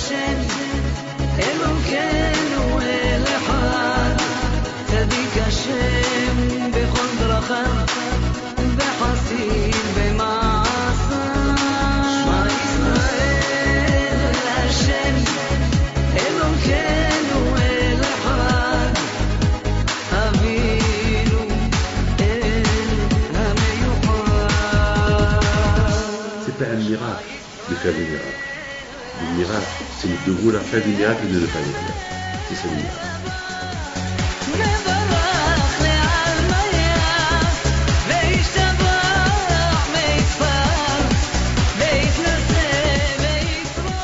Hashem, Elokeinu El Echad, Tzadik Hashem, Bechol Drachav, Bechassid B'ma'asav. Shema Yisrael Hashem, Elokeinu El Echad, Avinu El HaMeyuchad. C'est pas un miracle de faire des miracles. Le miracle, c'est de vouloir faire des miracles et de ne pas les faire. C'est ça le miracle. מברך לעלמיה, וישתבח ויתפאר, ויתנשא ויתרומם.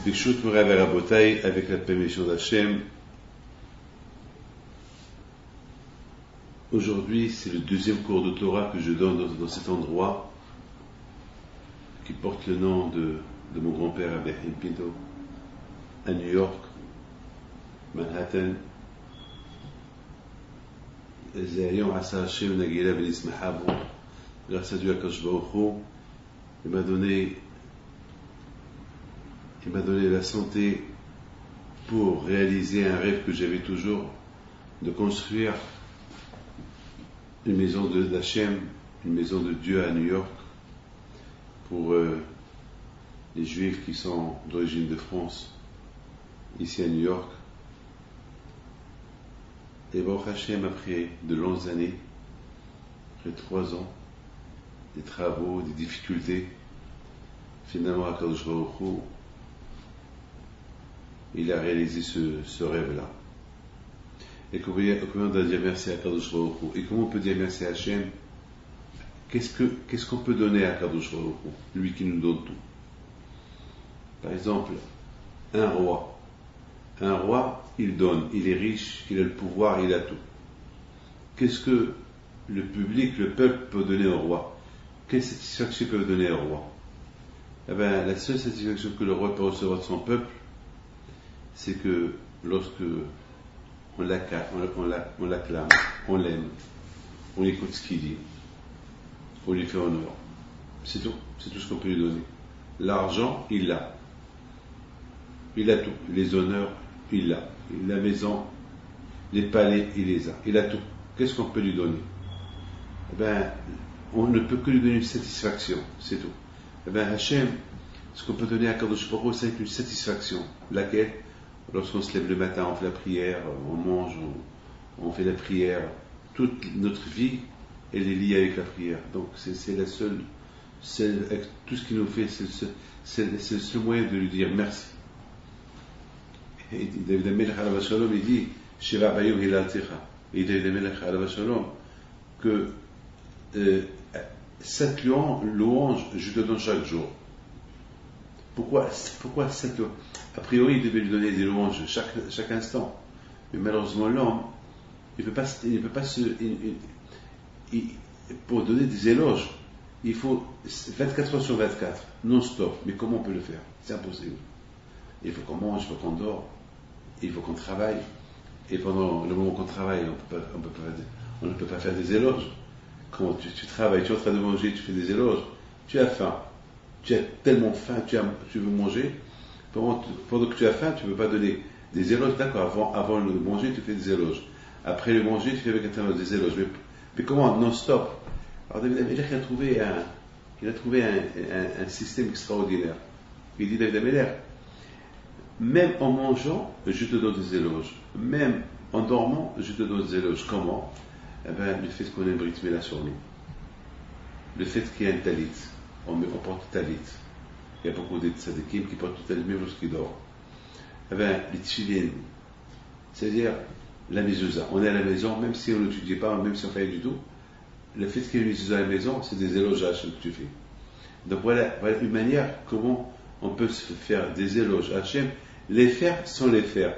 Bishut Morav Rabotai, avec la permission d'Hachem. Aujourd'hui, c'est le deuxième cours de Torah que je donne dans cet endroit qui porte le nom de mon grand-père Abraham Pinto, à New York, Manhattan. Zayom Asa Hashem Nagila Ben Ismahabu, grâce à Dieu Akadosh Baruch Hu, il m'a donné la santé pour réaliser un rêve que j'avais toujours, de construire une maison d'Hachem, une maison de Dieu à New York, pour les Juifs qui sont d'origine de France, ici à New York. Et Baruch Hashem, après de longues années, après 3 ans, des travaux, des difficultés, finalement, Akadosh Baruch Hu, il a réalisé ce rêve-là. Et combien on doit dire merci à Akadosh Baruch Hu? Et comment on peut dire merci à Hashem? Qu'est-ce qu'on peut donner à Akadosh Baruch Hu, lui qui nous donne tout? Par exemple, un roi, il donne, il est riche, il a le pouvoir, il a tout. Qu'est-ce que le public, le peuple peut donner au roi? Quelle satisfaction il peut donner au roi? Eh bien, la seule satisfaction que le roi peut recevoir de son peuple, c'est que lorsque on l'acclame, on l'aime, on écoute ce qu'il dit, on lui fait honneur. C'est tout ce qu'on peut lui donner. L'argent, il l'a. Il a tout. Les honneurs, il l'a. La maison, les palais, il les a. Il a tout. Qu'est-ce qu'on peut lui donner? Eh bien, on ne peut que lui donner une satisfaction. C'est tout. Eh bien, Hachem, ce qu'on peut donner à Kadosh Baruch Hu, c'est une satisfaction. Laquelle? Lorsqu'on se lève le matin, on fait la prière, on mange, on fait la prière. Toute notre vie, elle est liée avec la prière. Donc, c'est la seule, tout ce qu'il nous fait, c'est le seul moyen de lui dire merci. Et David Amelech alav shalom, il dit, Shiva bayom hilaltecha. Et David Amelech alav shalom, que 7 louanges, je te donne chaque jour. Pourquoi 7 louanges? A priori, il devait lui donner des louanges chaque instant. Mais malheureusement, l'homme, il ne peut pas pour donner des éloges, il faut 24 heures sur 24, non-stop. Mais comment on peut le faire? C'est impossible. Il faut qu'on mange, il faut qu'on dort, il faut qu'on travaille. Et pendant le moment qu'on travaille, on ne peut pas faire des éloges. Quand tu travailles, tu es en train de manger, tu fais des éloges, tu as faim. Tu as tellement faim, tu veux manger. Pendant que tu as faim, tu ne peux pas donner des éloges. D'accord, avant le manger, tu fais des éloges. Après le manger, tu fais avec un des éloges. Mais comment non-stop? Alors David Amelech, il a trouvé un système extraordinaire. Il dit, David Amelech, même en mangeant, je te donne des éloges. Même en dormant, je te donne des éloges. Comment? Eh bien, le fait qu'on ait un brit mila sur nous. Le fait qu'il y ait un talit. On porte le talit. Il y a beaucoup de tzadikim qui portent le talit même lorsqu'ils dorment. Eh bien, les tchilines, c'est-à-dire la mezouza. On est à la maison, même si on n'étudie pas, même si on ne fait rien du tout, le fait qu'il y ait une mezouza à la maison, c'est des éloges à Hachem que tu fais. Donc voilà une manière comment on peut se faire des éloges à Hachem, les faire sans les faire.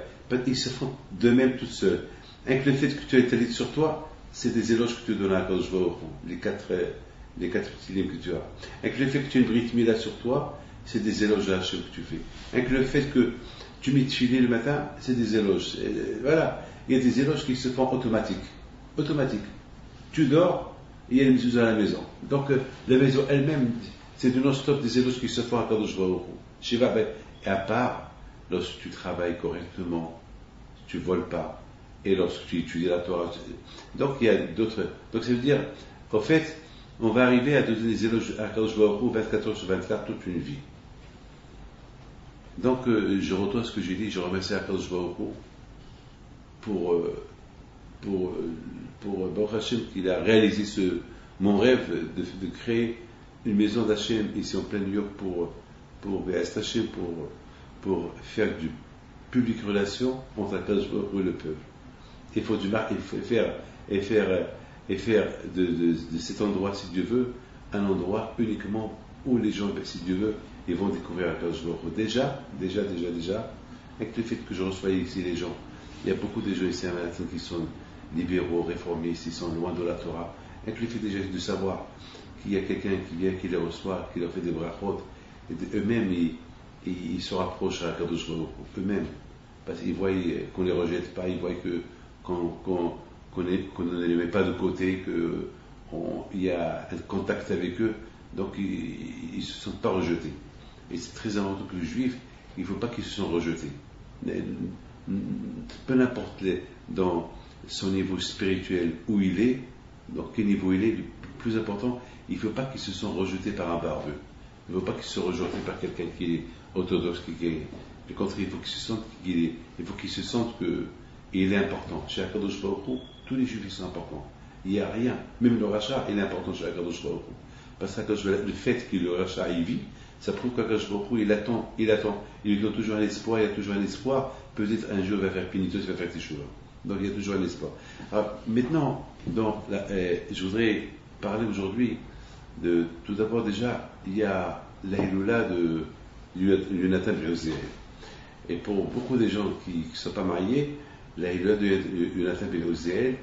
Ils se font d'eux-mêmes tout seuls. Avec le fait que tu as talit sur toi, c'est des éloges que tu donnes à Kadosh Baruch Hu, les quatre petits livres que tu as. Avec le fait que tu as une brit mila sur toi, c'est des éloges à Hachem que tu fais. Avec le fait que tu mets tefillin le matin, c'est des éloges. Voilà, il y a des éloges qui se font automatiques. Tu dors, il y a une mezouza à la maison. Donc la maison elle-même, C'est du non-stop des éloges qui se font à Kadosh Baruch Hu. Shiva, ben, et à part lorsque tu travailles correctement, tu voles pas, et lorsque tu étudies la Torah. Donc il y a d'autres. Donc ça veut dire, en fait, on va arriver à donner des éloges à Kadosh Baruch Hu 24 heures sur 24 toute une vie. Donc je retourne à ce que j'ai dit, je remercie à Kadosh Baruch Hu pour Baruch Hashem qu'il a réalisé mon rêve de créer une maison d'Hachem ici en plein New York pour Be'ez Hashem, pour faire du public relation entre Akadosh Baruch Hu et le peuple. Il faut faire de cet endroit, si Dieu veut, un endroit uniquement où les gens, si Dieu veut, ils vont découvrir Akadosh Baruch Hu. Déjà, avec le fait que je reçois ici les gens, il y a beaucoup de gens ici à Manhattan qui sont libéraux, réformistes, ils sont loin de la Torah. Avec le fait déjà de savoir qu'il y a quelqu'un qui vient, qui les reçoit, qui leur fait des brachot, et eux-mêmes, ils se rapprochent à Akadosh Baruch Hu, eux-mêmes. Parce qu'ils voient qu'on ne les rejette pas, ils voient qu'on ne les met pas de côté, qu'il y a un contact avec eux, donc ils ne se sentent pas rejetés. Et c'est très important que le juif, il ne faut pas qu'il se sente rejeté. Peu importe dans son niveau spirituel où il est, dans quel niveau il est, le plus important, il ne faut pas qu'il se sente rejeté par un barbeux. Il ne faut pas qu'il se soit rejeté par quelqu'un qui est orthodoxe, qui est. Le contraire, il faut qu'il se sente qu'il est important. Chez Akadosh Baruch Hu, tous les juifs sont importants. Il n'y a rien, même le rachat, il est important chez Akadosh Baruch Hu. Parce que le fait que le rachat y vit, ça prouve qu'Akadosh Baruch Hu, il attend. Il lui donne toujours un espoir, il y a toujours un espoir. Peut-être un jour il va faire pénitence, il va faire teshuva. Donc il y a toujours un espoir. Alors, maintenant, je voudrais parler aujourd'hui tout d'abord déjà, il y a la Hiloula de Yonatan ben Uziel. Et pour beaucoup de gens qui ne sont pas mariés, la Hiloula de Yonatan ben Uziel,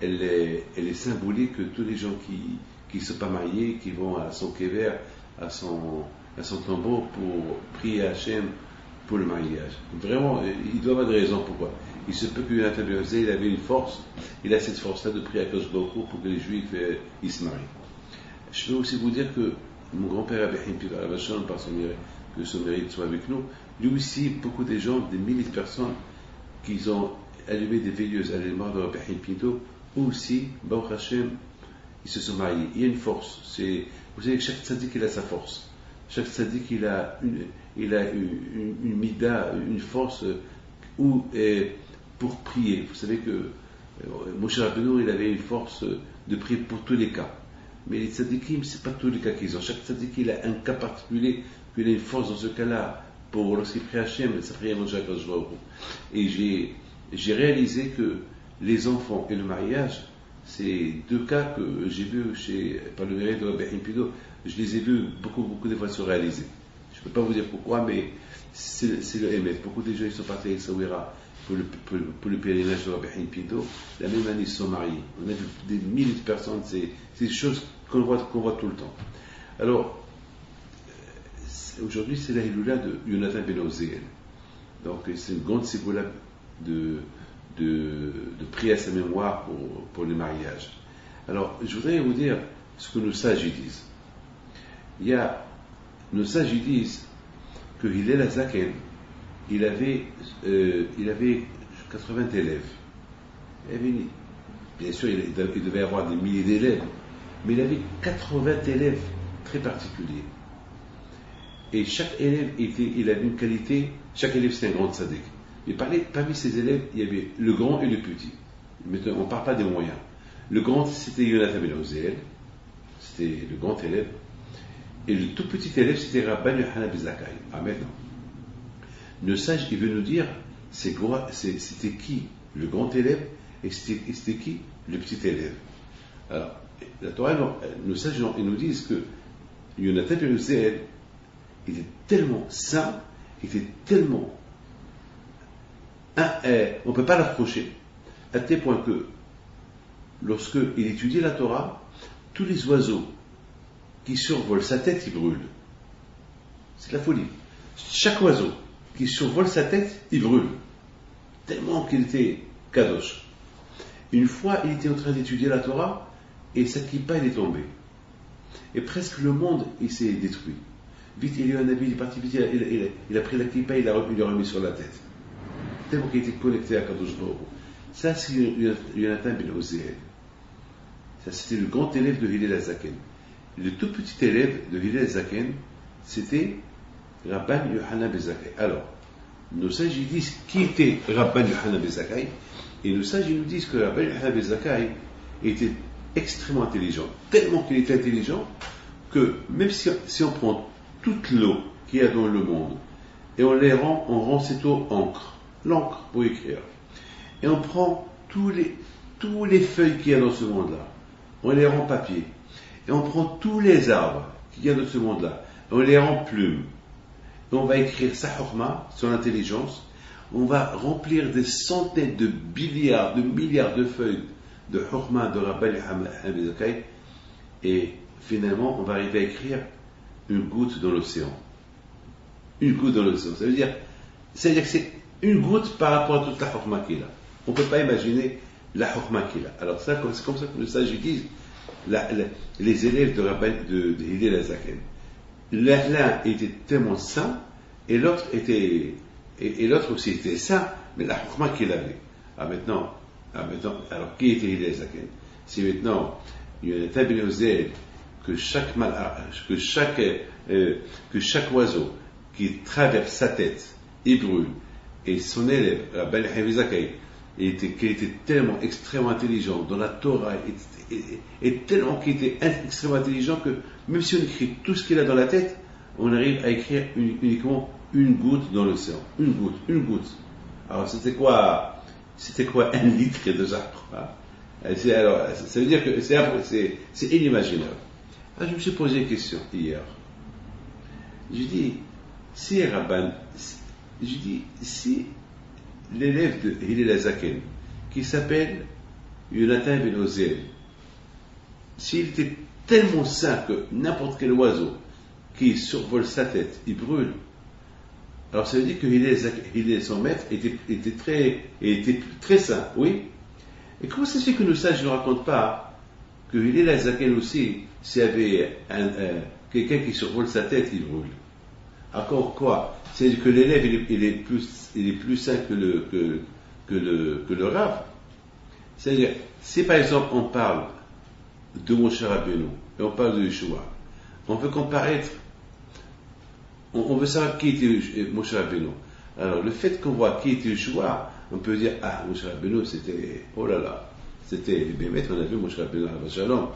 elle est symbolique que tous les gens qui ne sont pas mariés, qui vont à son kever, à son tombeau pour prier à Hachem pour le mariage. Vraiment, il doit avoir des raisons pourquoi. Il se peut que Yonatan ben Uziel, il avait une force, il a cette force-là de prier à Akadosh Baruch Hu pour que les Juifs ils se marient. Je peux aussi vous dire que mon grand-père Abraham Pidal Avachon, par que son mérite soit avec nous, lui aussi, beaucoup de gens, des milliers de personnes qui ont allumé des veilleuses à la mémoire de Abraham Pinto, aussi, Baruch Hashem, ils se sont mariés. Il y a une force. Vous savez que chaque tzaddik, il a sa force. Chaque tzaddik, il a une mida, une force pour prier. Vous savez que Moshe Rabbeinu, il avait une force de prier pour tous les cas. Mais les tzaddikim, ce n'est pas tous les cas qu'ils ont. Chaque tzaddik, il a un cas particulier, qu'il a une force dans ce cas-là, pour lorsqu'il prie Hachem, sa prière Moshe Rabbeinu. Et j'ai réalisé que les enfants et le mariage, c'est deux cas que j'ai vus par le mérite de Rabbi Pido, je les ai vus beaucoup de fois se réaliser. Je ne peux pas vous dire pourquoi, mais c'est le émet. Beaucoup de gens ils sont partis à Essaouira pour le pèlerinage de Rabbi Pido. La même année, ils se sont mariés. On a vu des milliers de personnes, c'est des choses qu'on voit tout le temps. Alors, aujourd'hui, c'est la Hiloula de Yonatan ben Uziel. Donc, c'est une grande séboula de prier à sa mémoire pour les mariages. Alors, je voudrais vous dire ce que nos sages y disent. Nos sages y disent que Hillel Azaken, il avait 80 élèves. Bien sûr, il devait avoir des milliers d'élèves, mais il avait 80 élèves très particuliers. Et chaque élève, il avait une qualité, chaque élève c'était un grand tzaddik. Mais parmi ces élèves, il y avait le grand et le petit. Maintenant, on ne parle pas des moyens. Le grand, c'était Yonatan ben Uziel, c'était le grand élève. Et le tout petit élève, c'était Rabban Yochanan ben Zakkai. Ah, maintenant. Le sage, il veut nous dire, c'était qui le grand élève et c'était qui le petit élève. Alors, la Torah, nos sages, ils nous disent que Yonatan ben Uziel, il était tellement saint, il était tellement on ne peut pas l'approcher, à tel point que lorsqu'il étudie la Torah, tous les oiseaux qui survolent sa tête, ils brûlent. C'est la folie. Chaque oiseau qui survole sa tête, il brûle. Tellement qu'il était kadosh. Une fois, il était en train d'étudier la Torah et sa kippa, il est tombé. Et presque le monde, il s'est détruit. Vite, il y a eu un Nabi, il est parti vite, il a pris la kippa, il l'a remis sur la tête. Tellement qu'il était connecté à Kadosh Baruch Hu. Ça, c'est Yonatan ben Oziel. Ça, c'était le grand élève de Hillel Azaken. Le tout petit élève de Hillel Azaken, c'était Rabban Yohanan ben Zakkai. Alors, nos sages ils disent qui était Rabban Yohanan ben Zakkai, et nos sages ils nous disent que Rabban Yohanan ben Zakkai était extrêmement intelligent, tellement qu'il était intelligent que même si on prend toute l'eau qu'il y a dans le monde et on rend cette eau l'encre pour écrire, et on prend tous les feuilles qu'il y a dans ce monde-là, on les rend papier, et on prend tous les arbres qu'il y a dans ce monde-là, et on les rend plumes, et on va écrire sa hurma, son intelligence, on va remplir des centaines de milliards de feuilles de hurma de Rabban Yohanan ben Zakkai, et finalement on va arriver à écrire une goutte dans l'océan. Une goutte dans l'océan. Ça veut dire que c'est une goutte par rapport à toute la hurma qu'il a. On ne peut pas imaginer la hurma qu'il a. Alors ça, c'est comme ça que le sage disent les élèves de Rabban de Hillel Azaken. L'un était tellement saint et l'autre aussi était saint, mais la hurma qu'il avait. Maintenant, alors qui était Hillel Azaken? C'est maintenant Yonatan ben Oziel que chaque oiseau qui traverse sa tête, il brûle. Et son élève, Rabban Yohanan ben Zakkai, qui était tellement extrêmement intelligent dans la Torah, et tellement qu'il était extrêmement intelligent que même si on écrit tout ce qu'il a dans la tête, on arrive à écrire uniquement une goutte dans l'océan. Une goutte. Alors c'était quoi un litre de ça, alors, ça veut dire que c'est inimaginable. Alors, je me suis posé une question hier. Je dis, si l'élève de Hillel Azaken, qui s'appelle Yonatan ben Oziel, s'il était tellement sain que n'importe quel oiseau qui survole sa tête, il brûle, alors ça veut dire que Hillel, son maître, était très sain, oui. Et comment ça se fait que nos sages ne racontent pas que Hillel Azaken aussi, s'il y avait quelqu'un qui survole sa tête, il brûle? Encore quoi? C'est-à-dire que l'élève il est plus sain que le Rav. C'est-à-dire, si par exemple on parle de Moshe Rabbeinu et on parle de Yeshua, on veut comparaître, on veut savoir qui était Moshe Rabbeinu. Alors le fait qu'on voit qui était Yeshua, on peut dire, ah, Moshe Rabbeinu c'était, oh là là, c'était bien maître, on a vu Moshe Rabbeinu à la Shalom,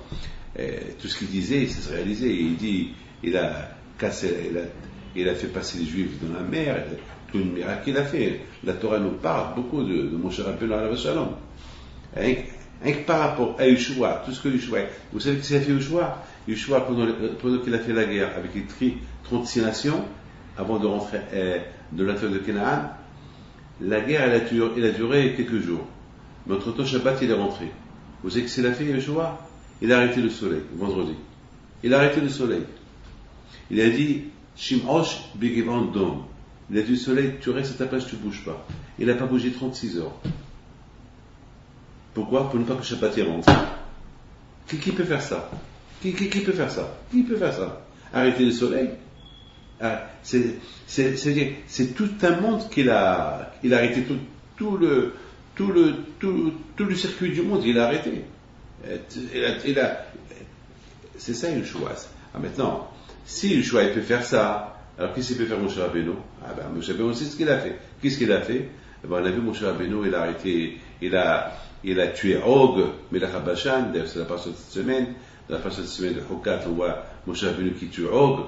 tout ce qu'il disait, ça se réalisait. Il dit, il a fait passer les Juifs dans la mer, tout le miracle qu'il a fait. La Torah nous parle beaucoup de Moshe Rabbeinu à la Shalom. Rien que par rapport à Yeshua, tout ce que Yeshua, vous savez ce qu'il a fait Yeshua pendant qu'il a fait la guerre avec les 36 nations, avant de rentrer de la terre de Canaan, la guerre elle a duré quelques jours. Mais entre-temps, Shabbat, il est rentré. Vous savez ce qu'il a fait Yeshua? Il a arrêté le soleil, vendredi. Il a arrêté le soleil. Il a dit, Shim'osh Begevan Dom. Il a dit au soleil, tu restes à ta place, tu ne bouges pas. Il n'a pas bougé 36 heures. Pourquoi? Pour ne pas que Shabbat y rentre. Qui peut faire ça? Qui peut faire ça? Qui peut faire ça? Arrêter le soleil? C'est tout un monde qu'il a arrêté tout le circuit du monde, il a arrêté. C'est ça Yeshua. Maintenant, si Yeshua il peut faire ça, alors qu'est-ce qu'il peut faire Moshe Rabbeinu? Moshe Rabbeinu, c'est ce qu'il a fait. Qu'est-ce qu'il a fait? On a vu Moshe Rabbeinu, il a arrêté, il a tué Og, Melech HaBashan, d'ailleurs c'est la partie de cette semaine. Dans la partie de cette semaine de Hukat, on voit Moshe Rabbeinu qui tue Og.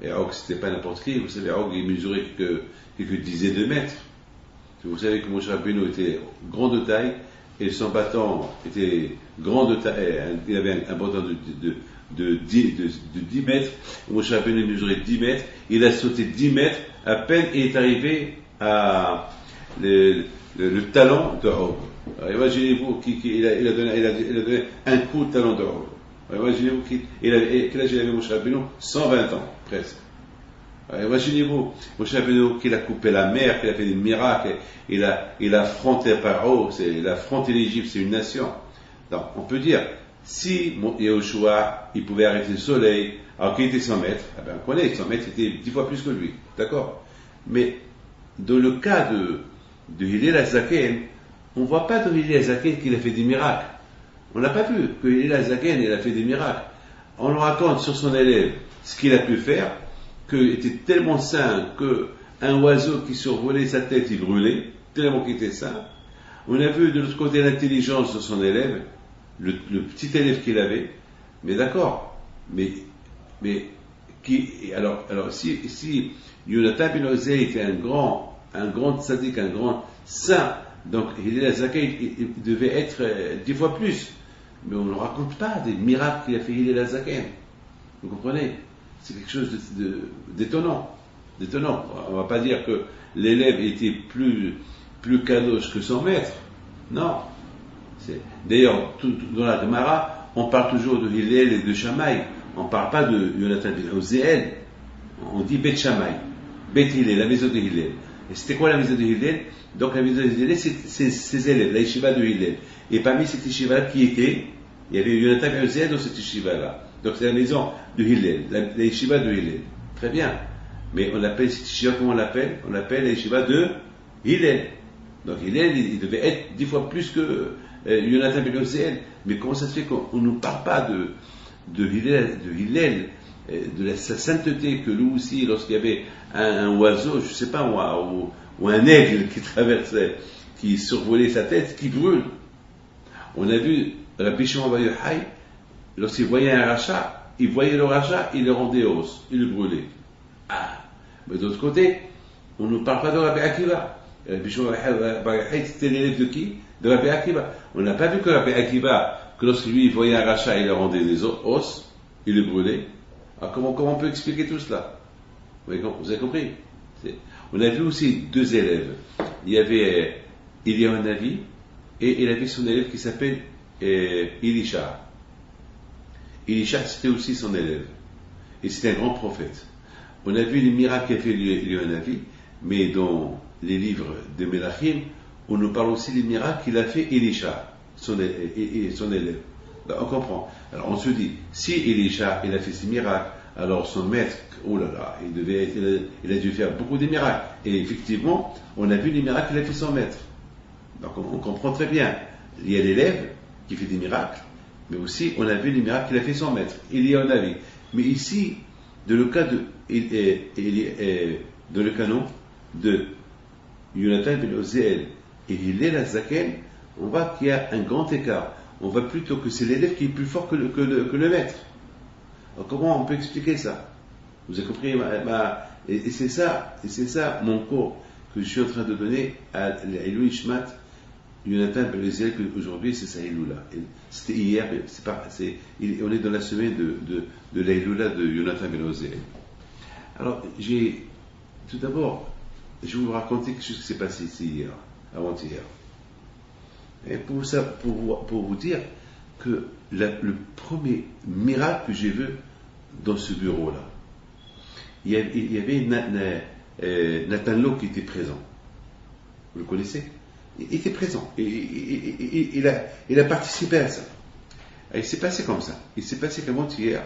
Et Og, c'était pas n'importe qui. Vous savez, Og, il mesurait quelques dizaines de mètres. Vous savez que Moshe Rabbeinu était grand de taille, et son bâton était grand de taille. Il avait un bâton de 10 mètres. Moshe Rabbeinu mesurait 10 mètres. Il a sauté 10 mètres à peine et est arrivé à le talon de Og. Alors, imaginez-vous qu'il a donné un coup de talon de Og. Alors, imaginez-vous quel âge il avait Moshe Rabbeinu? 120 ans, presque. Alors, imaginez-vous, Moshe Rabbeinu qu'il a coupé la mer, qu'il a fait des miracles, il a affronté Paro, il a affronté l'Égypte, c'est une nation. Donc, on peut dire, Si Yahushua, il pouvait arrêter le soleil, alors qu'il était 100 mètres, eh ben, on connaît, 100 mètres était 10 fois plus que lui, d'accord? Mais dans le cas de Hillel Azaken, on ne voit pas de Hillel Azaken qu'il a fait des miracles. On n'a pas vu que Hillel Azaken, il a fait des miracles. On nous raconte sur son élève ce qu'il a pu faire, qu'il était tellement saint qu'un oiseau qui survolait sa tête, il brûlait, tellement qu'il était saint. On a vu de l'autre côté l'intelligence de son élève, le petit élève qu'il avait, mais d'accord, mais alors si Yonatan ben Ozei était un grand tzaddik, un grand saint, donc Hillel Azaken, il devait être 10 fois plus. Mais on ne raconte pas des miracles qu'il a fait Hillel Azaken. Vous comprenez? C'est quelque chose d'étonnant. On ne va pas dire que l'élève était plus kadosh que son maître. Non. D'ailleurs, dans la Gemara, on parle toujours de Hillel et de Shammai. On ne parle pas de Yonatan ben Ozei. On dit Bet Shammai. Bet Hillel, la maison de Hillel. Et c'était quoi la maison de Hillel? Donc la maison de Hillel, c'est ses élèves, la yeshiva de Hillel. Et parmi cette yeshiva il y avait Yonatan ben Ozei dans cette yeshiva-là. Donc c'est la maison de Hillel, la yeshiva de Hillel. Très bien. Mais on appelle cette yeshiva, comment on l'appelle? On l'appelle la yeshiva de Hillel. Donc Hillel, il devait être 10 fois plus que Yonatan ben Ozei. Mais comment ça se fait qu'on ne nous parle pas de Hillel, de sa sainteté, que lui aussi, lorsqu'il y avait un oiseau, je ne sais pas moi, ou un aigle qui traversait, qui survolait sa tête, qui brûle. On a vu Rabbi Shimon bar Yochai, lorsqu'il voyait un rachat, il voyait le rachat, il le rendait os, il le brûlait. Ah, mais d'autre côté, on ne nous parle pas de Rabbi Akiva. Rabbi Shimon bar Yochai, c'était l'élève de qui? De Rabbi Akiva. On n'a pas vu que Rabbi Akiva, que lorsque lui il voyait un rachat, il le rendait des os, il le brûlait. Alors comment on peut expliquer tout cela? Vous avez compris? On a vu aussi 2 élèves. Il y avait Eliyahu et il avait son élève qui s'appelle Elisha. Elisha, c'était aussi son élève. Et c'était un grand prophète. On a vu les miracles qu'a fait Eliyahu, mais dans les livres de Melachim, on nous parle aussi des miracles qu'il a fait Elisha, son élève. On comprend. Alors on se dit, si Elisha il a fait ces miracles, alors son maître, oh là là, il a dû faire beaucoup de miracles. Et effectivement, on a vu les miracles qu'il a fait son maître. Donc on comprend très bien. Il y a l'élève qui fait des miracles, mais aussi on a vu les miracles qu'il a fait son maître. Il y a un avis. Mais ici, dans le cas de Yonatan ben Ozei et Hillel Azaken, on voit qu'il y a un grand écart. On voit plutôt que c'est l'élève qui est plus fort que le maître. Alors comment on peut expliquer ça? Vous avez compris? Et c'est ça mon cours que je suis en train de donner à l'Ilou Ishmat Yonatan ben Ozei, aujourd'hui c'est sa Iloula. C'était hier, on est dans la semaine de la Iloula de Yonatan ben Ozei. Alors tout d'abord, je vais vous raconter quelque chose qui s'est passé ici hier, avant-hier. Et pour vous dire que le premier miracle que j'ai vu dans ce bureau-là, il y avait Nathan Lowe qui était présent. Vous le connaissez? Il était présent. Il a participé à ça. Et il s'est passé comme ça. Il s'est passé qu'avant-hier,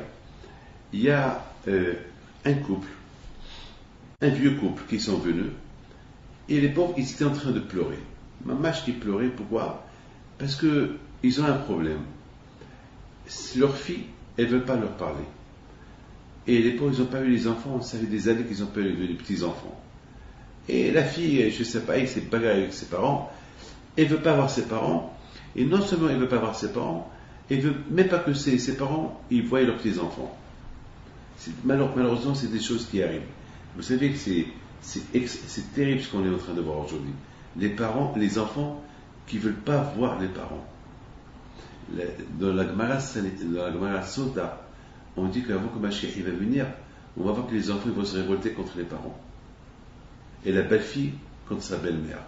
il y a un vieux couple qui sont venus, et les pauvres, ils étaient en train de pleurer. Ma mâche qui pleurait, pourquoi? Parce qu'ils ont un problème. Leur fille, elle ne veut pas leur parler. Et les pauvres, ils n'ont pas eu les enfants, ça fait des années qu'ils n'ont pas eu les petits-enfants. Et la fille, je ne sais pas, elle s'est bagarrée avec ses parents, elle ne veut pas voir ses parents, et non seulement elle ne veut pas voir ses parents, elle ne veut même pas que ses parents, ils voient leurs petits-enfants. Malheureusement, c'est des choses qui arrivent. Vous savez que c'est terrible ce qu'on est en train de voir aujourd'hui. Les enfants qui ne veulent pas voir les parents. Dans la Gemara Sota, on dit qu'avant que Mashiach va venir, on va voir que les enfants vont se révolter contre les parents. Et la belle-fille contre sa belle-mère.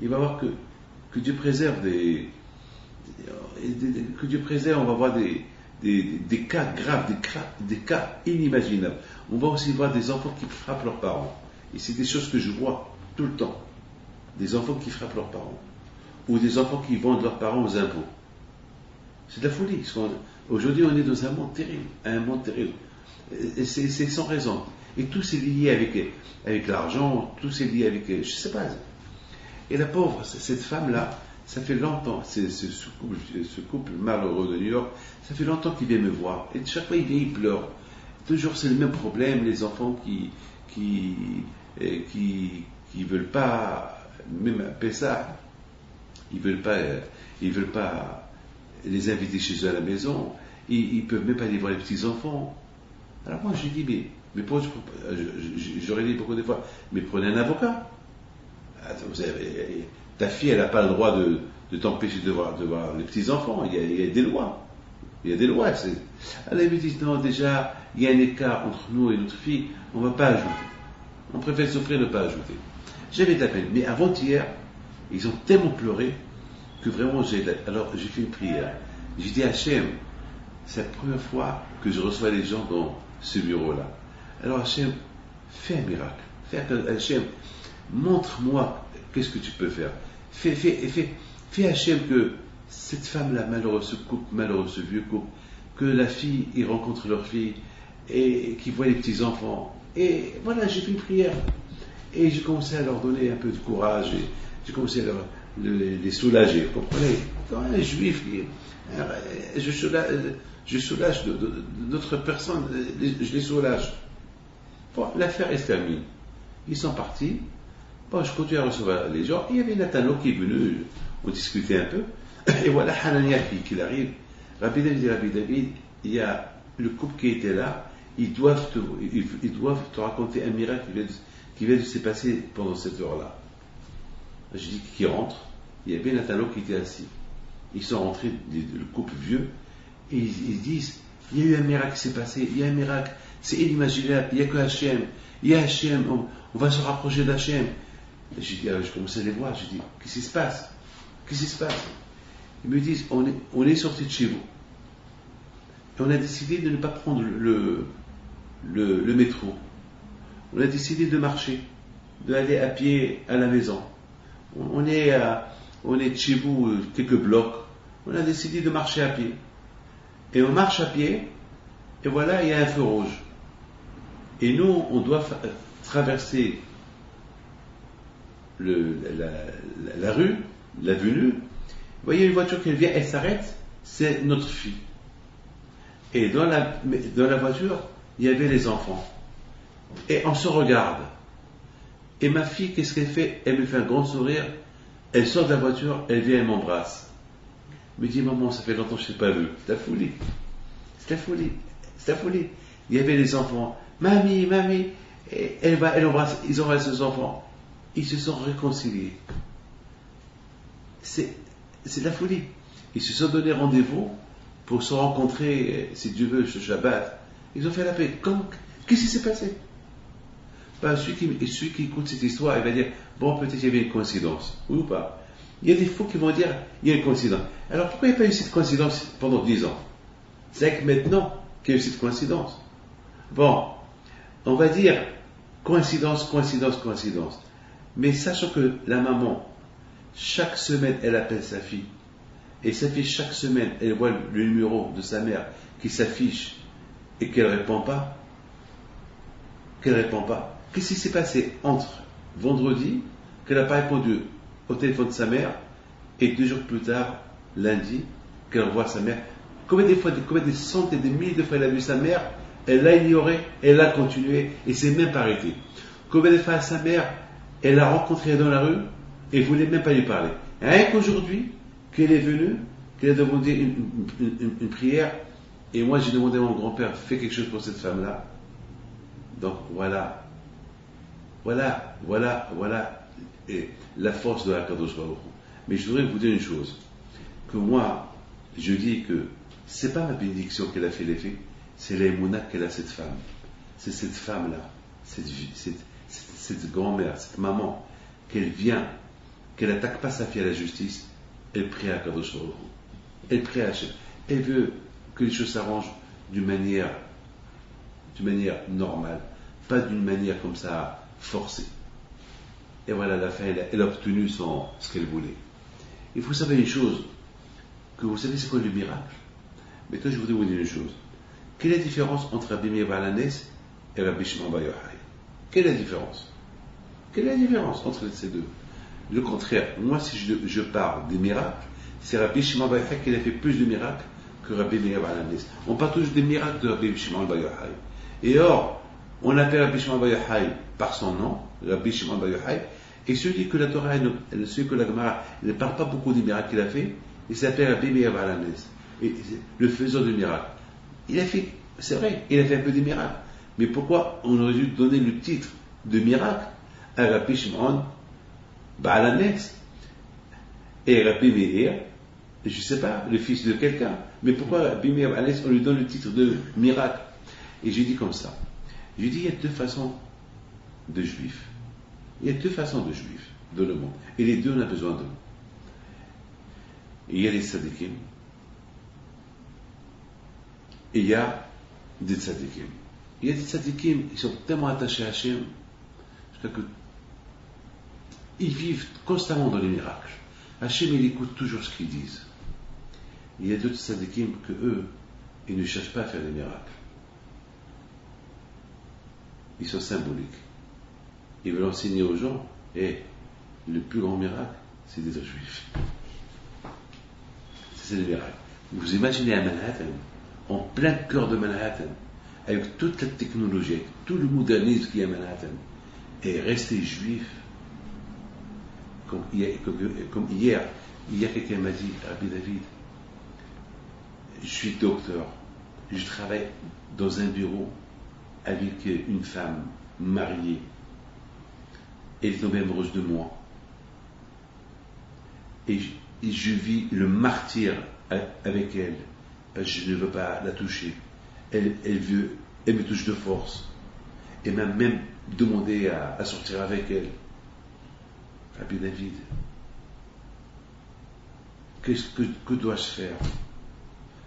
Il va voir que Dieu préserve que Dieu préserve, on va voir des cas graves, des cas inimaginables. On va aussi voir des enfants qui frappent leurs parents. Et c'est des choses que je vois tout le temps. Des enfants qui frappent leurs parents. Ou des enfants qui vendent leurs parents aux impôts. C'est de la folie. Aujourd'hui, on est dans un monde terrible. Un monde terrible. Et c'est sans raison. Et tout c'est lié avec l'argent, tout c'est lié avec. Je sais pas. Et la pauvre, cette femme-là, ça fait longtemps, ce couple malheureux de New York, ça fait longtemps qu'il vient me voir. Et chaque fois, il vient, il pleure. Toujours, c'est le même problème, les enfants qui veulent pas, même à ça, ils veulent pas les inviter chez eux à la maison. Ils peuvent même pas aller voir les petits-enfants. Alors moi, j'ai dit, mais j'aurais dit beaucoup de fois, mais prenez un avocat. Ta fille, elle n'a pas le droit de t'empêcher de voir les petits-enfants. Il y a des lois. Il y a des lois. Alors ils me disent, non, déjà, il y a un écart entre nous et notre fille, on ne va pas ajouter. On préfère s'offrir de ne pas ajouter. J'avais de la peine. Mais avant-hier, ils ont tellement pleuré que vraiment, alors j'ai fait une prière. J'ai dit à Hachem, c'est la première fois que je reçois les gens dans ce bureau-là. Alors Hachem, fais un miracle. Hachem, montre-moi qu'est-ce que tu peux faire. Fais Hachem que cette femme-là, malheureuse, ce couple, malheureux, ce vieux couple, que la fille, ils rencontrent leur fille et qu'ils voient les petits-enfants. Et voilà, j'ai fait une prière. Et j'ai commencé à leur donner un peu de courage et j'ai commencé à les soulager. Vous comprenez? Quand un juif, je soulage d'autres personnes, je les soulage. Bon, l'affaire est terminée. Ils sont partis. Bon, je continue à recevoir les gens. Il y avait Nathano qui est venu, on discutait un peu. Et voilà Hanania qui arrive. Rabbi David, il y a le couple qui était là. Ils doivent te raconter un miracle qui vient de se passer pendant cette heure-là. Je dis qui rentre. Il y avait Nathano qui était assis. Ils sont rentrés, le couple vieux, et ils disent, il y a eu un miracle qui s'est passé, il y a un miracle, c'est inimaginable, il n'y a que Hachem, il y a Hachem, on va se rapprocher d'Hachem. Je commençais à les voir, je dis, qu'est-ce qui se passe? Qu'est-ce qui se passe? Ils me disent, on est sorti de chez vous. Et on a décidé de ne pas prendre le métro. On a décidé de marcher, d'aller à pied à la maison. On est de chez vous quelques blocs. On a décidé de marcher à pied. Et on marche à pied, et voilà, il y a un feu rouge. Et nous, on doit traverser la rue, l'avenue. Vous voyez une voiture qui vient, elle s'arrête, c'est notre fille. Et dans la voiture, il y avait les enfants. Et on se regarde. Et ma fille, qu'est-ce qu'elle fait? Elle me fait un grand sourire, elle sort de la voiture, elle vient, elle m'embrasse. Elle me dit, maman, ça fait longtemps que je ne t'ai pas vu. C'est la folie. C'est la folie. C'est la folie. Il y avait les enfants. Mamie. Et ils embrassent les enfants. Ils se sont réconciliés. C'est de la folie. Ils se sont donné rendez-vous pour se rencontrer, si Dieu veut, ce Shabbat. Ils ont fait la paix. Qu'est-ce qui s'est passé? Celui qui écoute cette histoire, il va dire, bon, peut-être il y avait une coïncidence. Oui ou pas? Il y a des fous qui vont dire, il y a une coïncidence. Alors pourquoi il n'y a pas eu cette coïncidence pendant 10 ans? C'est que maintenant qu'il y a eu cette coïncidence. Bon, on va dire coïncidence. Mais sachant que la maman, chaque semaine, elle appelle sa fille. Et sa fille, chaque semaine, elle voit le numéro de sa mère qui s'affiche et qu'elle ne répond pas. Qu'est-ce qui s'est passé entre vendredi, qu'elle n'a pas répondu au téléphone de sa mère, et 2 jours plus tard, lundi, qu'elle revoit sa mère? Combien des centaines, des milliers de fois elle a vu sa mère, elle l'a ignoré, elle a continué, et s'est même pas arrêtée. Combien de fois sa mère, elle l'a rencontrée dans la rue, et ne voulait même pas lui parler. Rien qu'aujourd'hui, qu'elle est venue, qu'elle a demandé une prière, et moi j'ai demandé à mon grand-père, fais quelque chose pour cette femme-là. Donc voilà, et la force de la Kadosh Baruch Hu. Mais je voudrais vous dire une chose, que moi, je dis que c'est pas ma bénédiction qu'elle a fait l'effet, c'est l'émouna qu'elle a cette femme. C'est cette femme-là, cette grand-mère, cette maman, qu'elle vient, qu'elle n'attaque pas sa fille à la justice, elle prie à Kadosh Baruch Hu. Elle prie à Hachem. Elle veut que les choses s'arrangent d'une manière normale, pas d'une manière comme ça forcée. Et voilà, à la fin, elle a obtenu ce qu'elle voulait. Il faut savoir une chose, que vous savez c'est quoi le miracle. Maintenant, je voudrais vous dire une chose. Quelle est la différence entre Rabbi Meir Baal HaNes et Rabbi Shimon Bar Yochai? Quelle est la différence? Quelle est la différence entre ces deux? Le contraire, moi, si je parle des miracles, c'est Rabbi Shimon Bar Yochai qui a fait plus de miracles que Rabbi Meir Baal HaNes. On parle toujours des miracles de Rabbi Shimon Bar Yochai. Et or, on appelle Rabbi Shimon Bar Yochai par son nom, Rabbi Shimon Bar Yochai, et celui que la Torah, celui que la Gemara ne parle pas beaucoup des miracles qu'il a fait, il s'appelle Rabbi Meir Baal HaNes, et le faiseur de miracles. Il a fait, c'est vrai, il a fait un peu des miracles. Mais pourquoi on aurait dû donner le titre de miracle à Rabbi Shimon Baal HaNes et Rabbi Meir, je ne sais pas, le fils de quelqu'un. Mais pourquoi Rabbi Meir Baal HaNes, on lui donne le titre de miracle? Et j'ai dit comme ça. J'ai dit, il y a deux façons de juifs. Il y a deux façons de juifs dans le monde. Et les deux, on a besoin d'eux. Il y a les tzadikim. Et il y a des tzadikim. Il y a des tzadikim qui sont tellement attachés à Hachem, ils vivent constamment dans les miracles. Hachem, il écoute toujours ce qu'ils disent. Il y a d'autres tzadikim que eux, ils ne cherchent pas à faire des miracles. Ils sont symboliques. Ils veulent enseigner aux gens, et le plus grand miracle, c'est d'être juif. C'est le miracle. Vous imaginez à Manhattan, en plein cœur de Manhattan, avec toute la technologie, avec tout le modernisme qu'il y a à Manhattan, et rester juif. Comme hier, quelqu'un m'a dit, Rabbi David, je suis docteur, je travaille dans un bureau avec une femme mariée. Elle est tombée amoureuse de moi. Et je vis le martyre avec elle, parce que je ne veux pas la toucher. Elle me touche de force. Elle m'a même demandé à sortir avec elle. Rabbi David, que dois-je faire?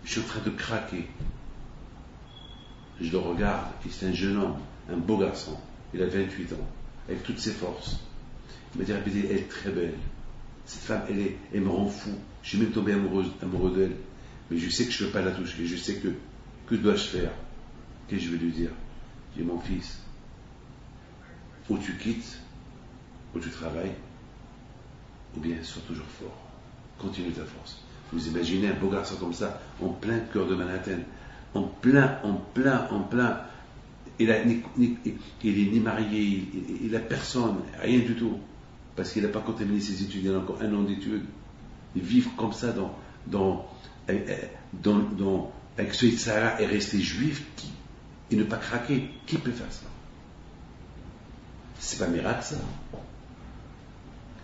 Je suis en train de craquer. Je le regarde, et c'est un jeune homme, un beau garçon. Il a 28 ans, avec toutes ses forces. Il m'a dit, Rabbi David, elle est très belle. Cette femme, elle me rend fou. Je suis même tombé amoureux d'elle. Mais je sais que je ne peux pas la toucher. Je sais que dois-je faire? Qu'est-ce que je vais lui dire? Je dis, mon fils, ou tu quittes, ou tu travailles, ou bien sois toujours fort. Continue ta force. Vous imaginez un beau garçon comme ça, en plein cœur de Manhattan, en plein. Il est ni marié, il n'a personne, rien du tout. Parce qu'il n'a pas contaminé ses études, il a encore un an d'études. Et vivre comme ça avec ce Yitzhara et rester juif et ne pas craquer, qui peut faire ça? C'est pas un miracle ça.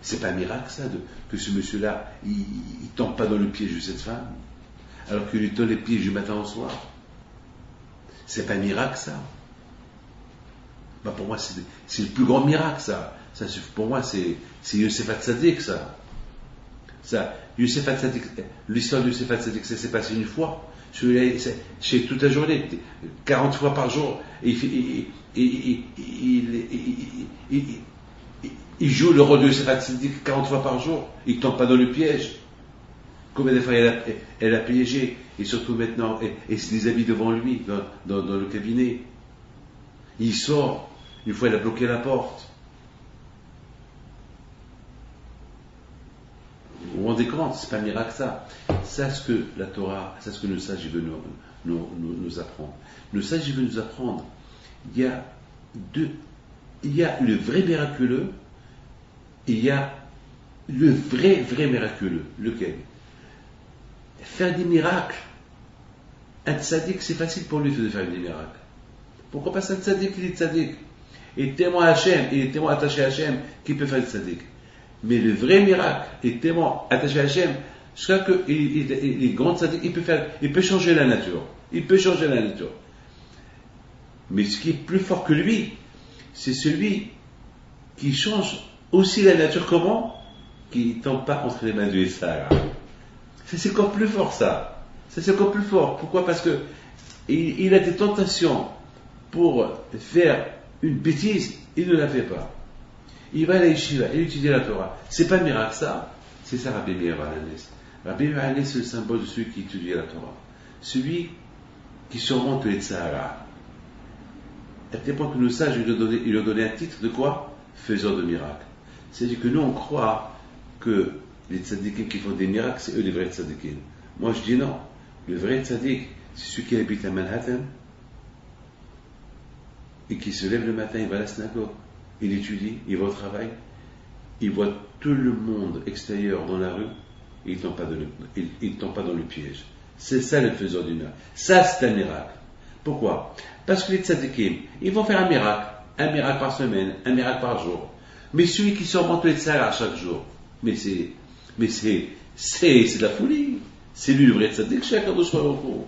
C'est pas un miracle ça, que ce monsieur-là, il tombe pas dans le piège de cette femme, alors qu'il lui tend les pieds du matin au soir. C'est pas un miracle ça. Bah pour moi, c'est le plus grand miracle ça. Pour moi, c'est Yosef Hatzadik ça. Yosef Hatzadik, l'histoire de Yosef Hatzadik, ça s'est passé une fois. Celui-là, c'est toute la journée, 40 fois par jour. Il joue le rôle de Yosef Hatzadik 40 fois par jour. Il ne tombe pas dans le piège. Combien de fois elle a piégé, et surtout maintenant, et se déshabille devant lui, dans le cabinet. Il sort, une fois elle a bloqué la porte. Vous vous rendez compte, c'est pas un miracle ça. C'est ce que la Torah, c'est ce que le sage veut nous apprendre. Le sage veut nous apprendre, il y a le vrai miraculeux, et il y a le vrai miraculeux. Lequel? Faire des miracles. Un tzaddik, c'est facile pour lui de faire des miracles. Pourquoi pas un tzaddik? Il est tzaddik. Il est tellement Hachem, il est tellement attaché à Hachem qu'il peut faire le tzaddik. Mais le vrai miracle est tellement attaché à Hachem, jusqu'à que les grands tzaddik, il peut changer la nature. Il peut changer la nature. Mais ce qui est plus fort que lui, c'est celui qui change aussi la nature. Comment? Qui ne tombe pas entre les mains du Yitzhara. C'est encore plus fort ça. C'est encore plus fort. Pourquoi? Parce que il a des tentations pour faire une bêtise, il ne la fait pas. Il va à la yeshiva, il étudie la Torah. C'est pas un miracle ça. C'est ça Rabbi Meir Baal HaNes. Rabbi Meir, c'est le symbole de celui qui étudie la Torah. Celui qui surmonte les Tzahara. À tel point que nos sages lui ont donné un titre de quoi? Faiseur de miracles. C'est-à-dire que nous, on croit que les tzadikim qui font des miracles, c'est eux les vrais tzadikim. Moi, je dis non. Le vrai tzadik, c'est celui qui habite à Manhattan et qui se lève le matin, il va à la synagogue, il étudie, il va au travail, il voit tout le monde extérieur dans la rue, et il ne tombe pas dans le piège. C'est ça le faiseur du miracle. Ça, c'est un miracle. Pourquoi? Parce que les tzadikim, ils vont faire un miracle par semaine, un miracle par jour. Mais celui qui surmonte les tzahara chaque jour, mais c'est de la folie. C'est lui le vrai tzadik, chacun de soi au fond.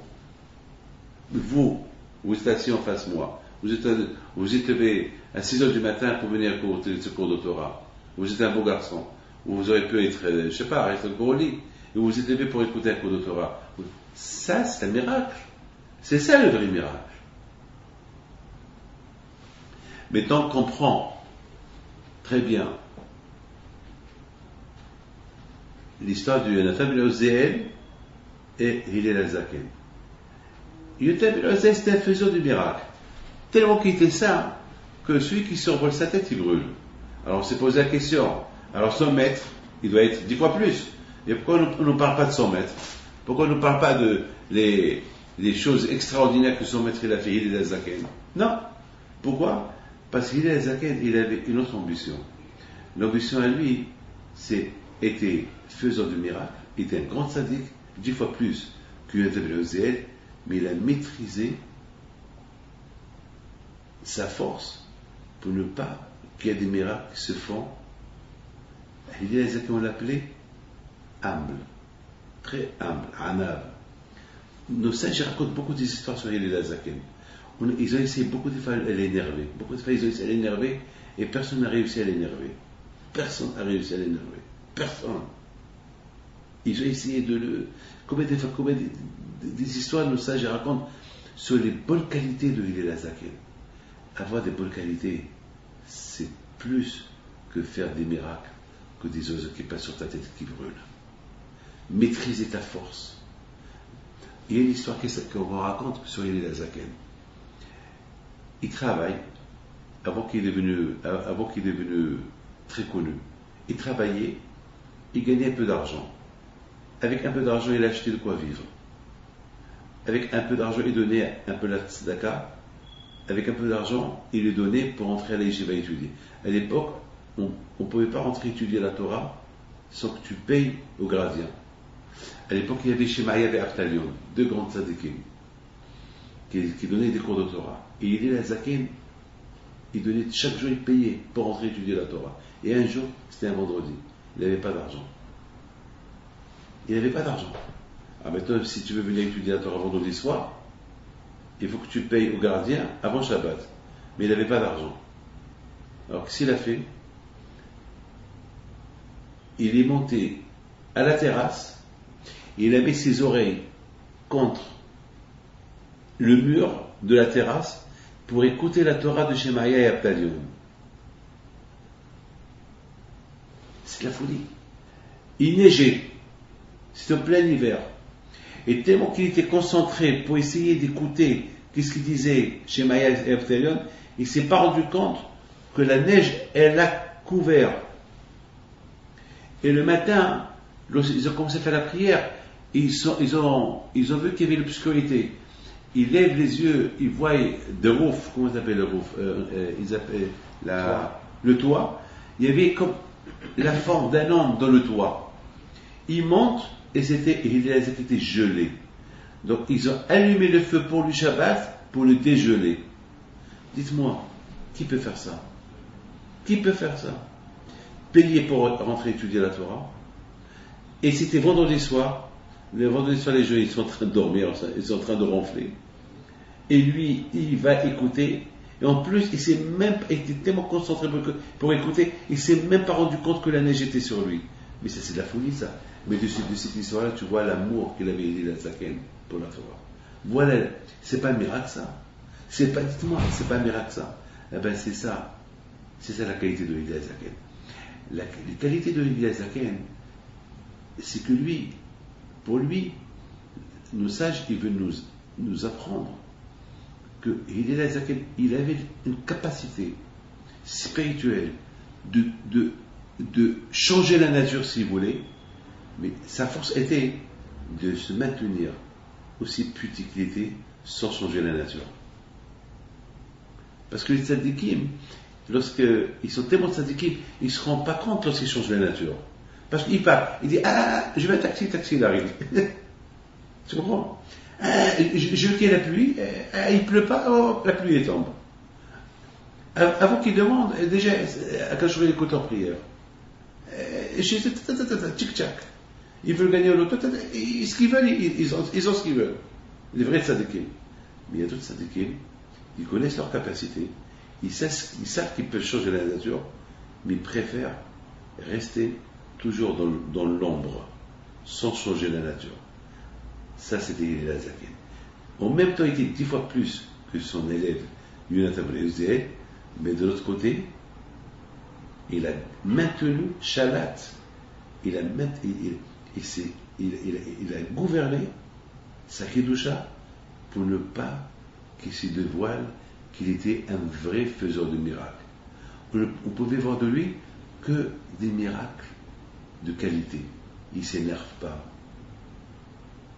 Vous êtes assis en face de moi. Vous êtes levé à 6 heures du matin pour venir à ce cours de Torah. Vous êtes un beau garçon. Vous aurez pu être, je ne sais pas, rester encore au lit. Et vous vous êtes levé pour écouter un cours de Torah. Ça, c'est un miracle. C'est ça le vrai miracle. Maintenant, on comprend très bien l'histoire de Yonatan ben Ozéel et Hillel HaZaken. Yonatan ben Ozéel, c'était un faiseur du miracle. Tellement qu'il était saint que celui qui survole sa tête, il brûle. Alors on s'est posé la question. Alors son maître, il doit être 10 fois plus. Et pourquoi on ne parle pas de son maître? Pourquoi on ne parle pas de les choses extraordinaires que son maître il a fait, Hillel HaZaken? Non. Pourquoi? Parce qu'Hillel HaZaken, il avait une autre ambition. L'ambition à lui, c'est était faiseur de miracles, il était un grand sadique, 10 fois plus que Yonatan ben Ozéel, mais il a maîtrisé sa force pour ne pas qu'il y ait des miracles qui se font. Hillel HaZaken, on l'appelait humble, très humble, anav. Nos sages racontent beaucoup d'histoires sur Hillel HaZaken. Ils ont essayé beaucoup de fois à l'énerver. Beaucoup de fois, ils ont essayé à l'énerver et personne n'a réussi à l'énerver. Personne n'a réussi à l'énerver. Personne. Ils ont essayé de le. Combien des histoires nos sages racontent sur les bonnes qualités de Hillel HaZaken. Avoir des bonnes qualités, c'est plus que faire des miracles, que des oiseaux qui passent sur ta tête qui brûlent. Maîtriser ta force. Il y a une histoire qu'on raconte sur Hillel HaZaken. Il travaille, avant qu'il est devenu très connu, il travaillait, il gagnait un peu d'argent. Avec un peu d'argent, il achetait de quoi vivre. Avec un peu d'argent, il donnait un peu la tzedaka. Avec un peu d'argent, il le donnait pour entrer à l'Yeshiva étudier. À l'époque, on ne pouvait pas rentrer étudier la Torah sans que tu payes au gradien. À l'époque, il y avait Shemaïa et Avtalion, deux grands tzadikim, qui donnaient des cours de Torah. Et Hillel HaZaken, il donnait, chaque jour, il payait pour rentrer étudier la Torah. Et un jour, c'était un vendredi, il n'avait pas d'argent. Il n'avait pas d'argent. Alors maintenant, si tu veux venir étudier la Torah vendredi soir, il faut que tu payes au gardien avant Shabbat. Mais il n'avait pas d'argent. Alors qu'est-ce qu'il a fait? Il est monté à la terrasse, et il a mis ses oreilles contre le mur de la terrasse pour écouter la Torah de Shemaïa et Avtalion. C'est de la folie. Il neigeait. C'était en plein hiver. Et tellement qu'il était concentré pour essayer d'écouter qu'est-ce qu'il disait Shemaïa et Avtalion, il ne s'est pas rendu compte que la neige, elle l'a couvert. Et le matin, ils ont commencé à faire la prière, ils ont vu qu'il y avait l'obscurité. Ils lèvent les yeux, ils voient le roof, comment ils appellent le roof? Ils appellent le toit. Il y avait comme la forme d'un homme dans le toit. Ils montent et c'était gelé. Donc ils ont allumé le feu pour le Shabbat, pour le dégeler. Dites-moi, qui peut faire ça? Qui peut faire ça? Payer pour rentrer étudier la Torah. Et c'était vendredi soir. Le vendredi soir, les gens ils sont en train de dormir, ils sont en train de ronfler. Et lui, il va écouter. Et en plus, il s'est même été tellement concentré pour écouter, il s'est même pas rendu compte que la neige était sur lui. Mais ça, c'est de la folie, ça. Mais de cette histoire-là, tu vois l'amour qu'il avait Hillel HaZaken pour la Torah. Voilà, c'est pas un miracle, ça. Dites-moi, c'est pas un miracle, ça. Eh ben, c'est ça. C'est ça la qualité de Hillel HaZaken. La qualité de Hillel HaZaken, c'est que lui, Pour lui, nos sages, ils veulent nous apprendre qu'il avait une capacité spirituelle de changer la nature s'il voulait, mais sa force était de se maintenir aussi petit qu'il était sans changer la nature. Parce que les tzadikim, lorsqu'ils sont tellement tzadikim, ils ne se rendent pas compte lorsqu'ils changent la nature. Parce qu'il part, il dit je vais un taxi, il arrive. Tu comprends? Je veux qu'il y ait la pluie, il ne pleut pas, oh, la pluie tombe. Avant qu'il demande, déjà, à quand je vais écouter en prière. Tchic-tchac. Ils veulent gagner au loto, ce qu'ils veulent, ils ont ce qu'ils veulent. Les vrais tzadikim. Mais il y a d'autres tzadikim, ils connaissent leur capacité, ils savent qu'ils peuvent changer la nature, mais ils préfèrent rester toujours dans l'ombre, sans changer la nature. Ça, c'était les Zaken. En même temps, il était 10 fois plus que son élève, Yonatan Ben Uziel, mais de l'autre côté, il a maintenu Shalat. Il a gouverné sa Kedusha pour ne pas qu'il se dévoile qu'il était un vrai faiseur de miracles. On pouvait voir de lui que des miracles de qualité. Il ne s'énerve pas.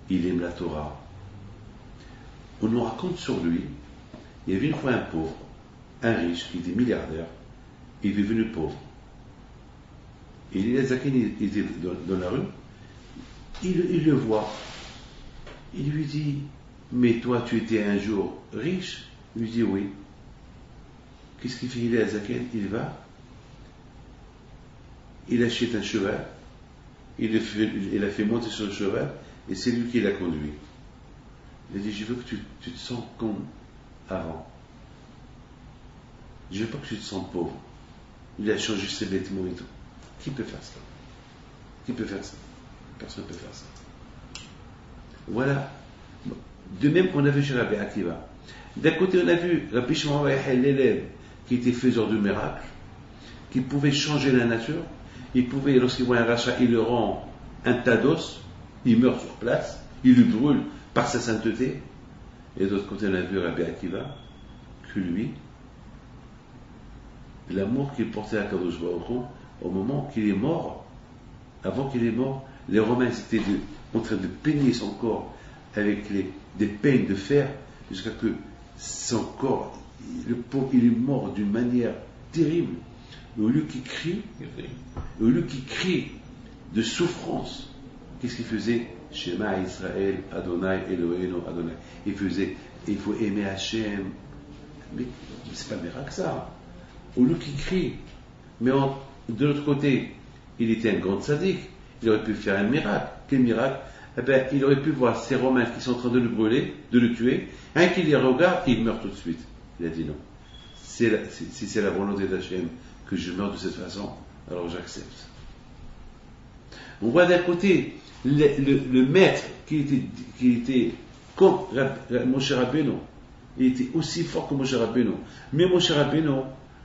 Il aime la Torah. On nous raconte sur lui, il y avait une fois un pauvre, un riche qui était milliardaire, il est devenu pauvre. Et les Zaken était dans la rue, il le voit, il lui dit, mais toi tu étais un jour riche? Il lui dit oui. Qu'est-ce qu'il fait? Il est à Zaken, il va, il achète un cheval, il a fait monter sur le cheval, et c'est lui qui l'a conduit. Il a dit, je veux que tu te sens comme avant. Je veux pas que tu te sens pauvre. Il a changé ses vêtements et tout. Qui peut faire ça? Qui peut faire ça? Personne ne peut faire ça. Voilà. De même qu'on a vu chez Rabbi Akiva. D'un côté, on a vu Rabbi Shimon Bar Yochai, l'élève qui était faiseur de miracles, qui pouvait changer la nature. Il pouvait, lorsqu'il voit un rachat, il le rend un tas d'os, il meurt sur place, il le brûle par sa sainteté. Et de l'autre côté, on a vu Rabbi Akiva, que lui, l'amour qu'il portait à Kadosh Baruch Hu, au moment qu'il est mort, avant qu'il est mort, les Romains étaient en train de peigner son corps avec des peignes de fer, jusqu'à que son corps, le pauvre, il est mort d'une manière terrible. Et au lieu qu'il crie de souffrance, qu'est-ce qu'il faisait? Shema Israël, Adonai, Eloheinu, Adonai. Il faisait, il faut aimer Hachem. Mais c'est pas miracle ça. Au lieu qu'il crie. Mais de l'autre côté, il était un grand sadique. Il aurait pu faire un miracle. Quel miracle? Eh bien, il aurait pu voir ces Romains qui sont en train de le brûler, de le tuer. Un qui les regarde, il meurt tout de suite. Il a dit non. Si c'est la volonté d'Hachem que je meurs de cette façon, alors j'accepte. On voit d'un côté le maître qui était comme Moshe Rabbeinu. Il était aussi fort que Moshe Rabbeinu. Mais Moshe Rabbeinu,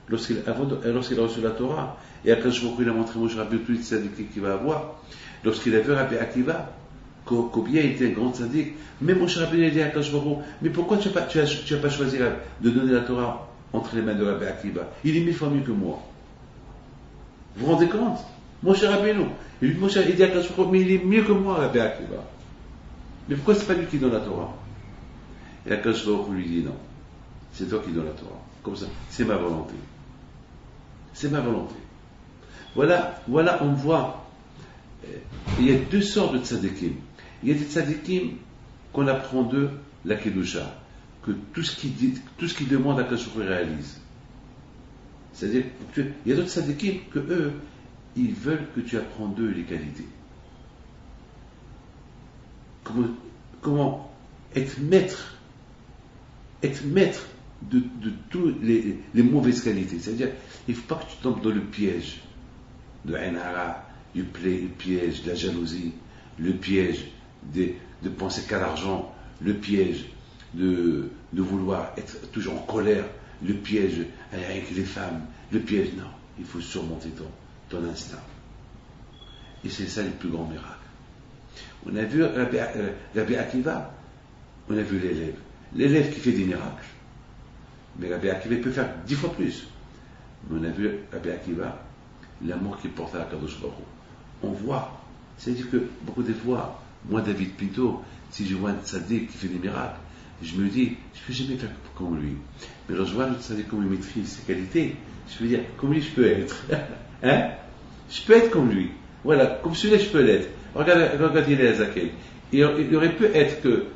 lorsqu'il a reçu la Torah, et après il a montré Moshe Rabbeinu tous les tzadikim qu'il va avoir, lorsqu'il a vu Rabbi Akiva, combien il était un grand tzaddik, même Moshe Rabbeinu a dit à Akash Baruch Hu, mais pourquoi tu n'as pas choisi de donner la Torah entre les mains de Rabbi Akiva? Il est 1000 fois mieux que moi. Vous vous rendez compte? Moshe Rabbeinu, il dit à Akash Baruch Hu, mais il est mieux que moi, Rabbi Akiva. Mais pourquoi c'est pas lui qui donne la Torah? Et Akash Baruch Hu lui dit non, c'est toi qui donnes la Torah. Comme ça, c'est ma volonté. C'est ma volonté. Voilà, on voit, il y a deux sortes de tzadikim. Il y a des tzadikim qu'on apprend d'eux la kedusha, que tout ce qu'ils demandent à Akash Baruch Hu réalise. C'est-à-dire, il y a d'autres tzadikim que eux, ils veulent que tu apprennes d'eux les qualités. Comment être maître de toutes les mauvaises qualités. C'est-à-dire, il ne faut pas que tu tombes dans le piège de Ainara, le piège de la jalousie, le piège de penser qu'à l'argent, le piège de vouloir être toujours en colère, le piège avec les femmes, le piège. Non, il faut surmonter ton instinct. Et c'est ça le plus grand miracle. On a vu Rabbi Akiva, on a vu l'élève. L'élève qui fait des miracles. Mais Rabbi Akiva peut faire 10 fois plus. Mais on a vu Rabbi Akiva, l'amour qu'il porte à Kadosh Baruch Hu. On voit, c'est-à-dire que beaucoup de fois, moi David Pinto, si je vois un tzaddik qui fait des miracles, je me dis, je ne peux jamais faire comme lui. Mais quand je vois un tzaddik comme il maîtrise ses qualités, je me dis, comme lui je peux être. Hein? Je peux être comme lui. Voilà, comme celui-là je peux l'être. Regarde il est à Zakel. Il aurait pu être que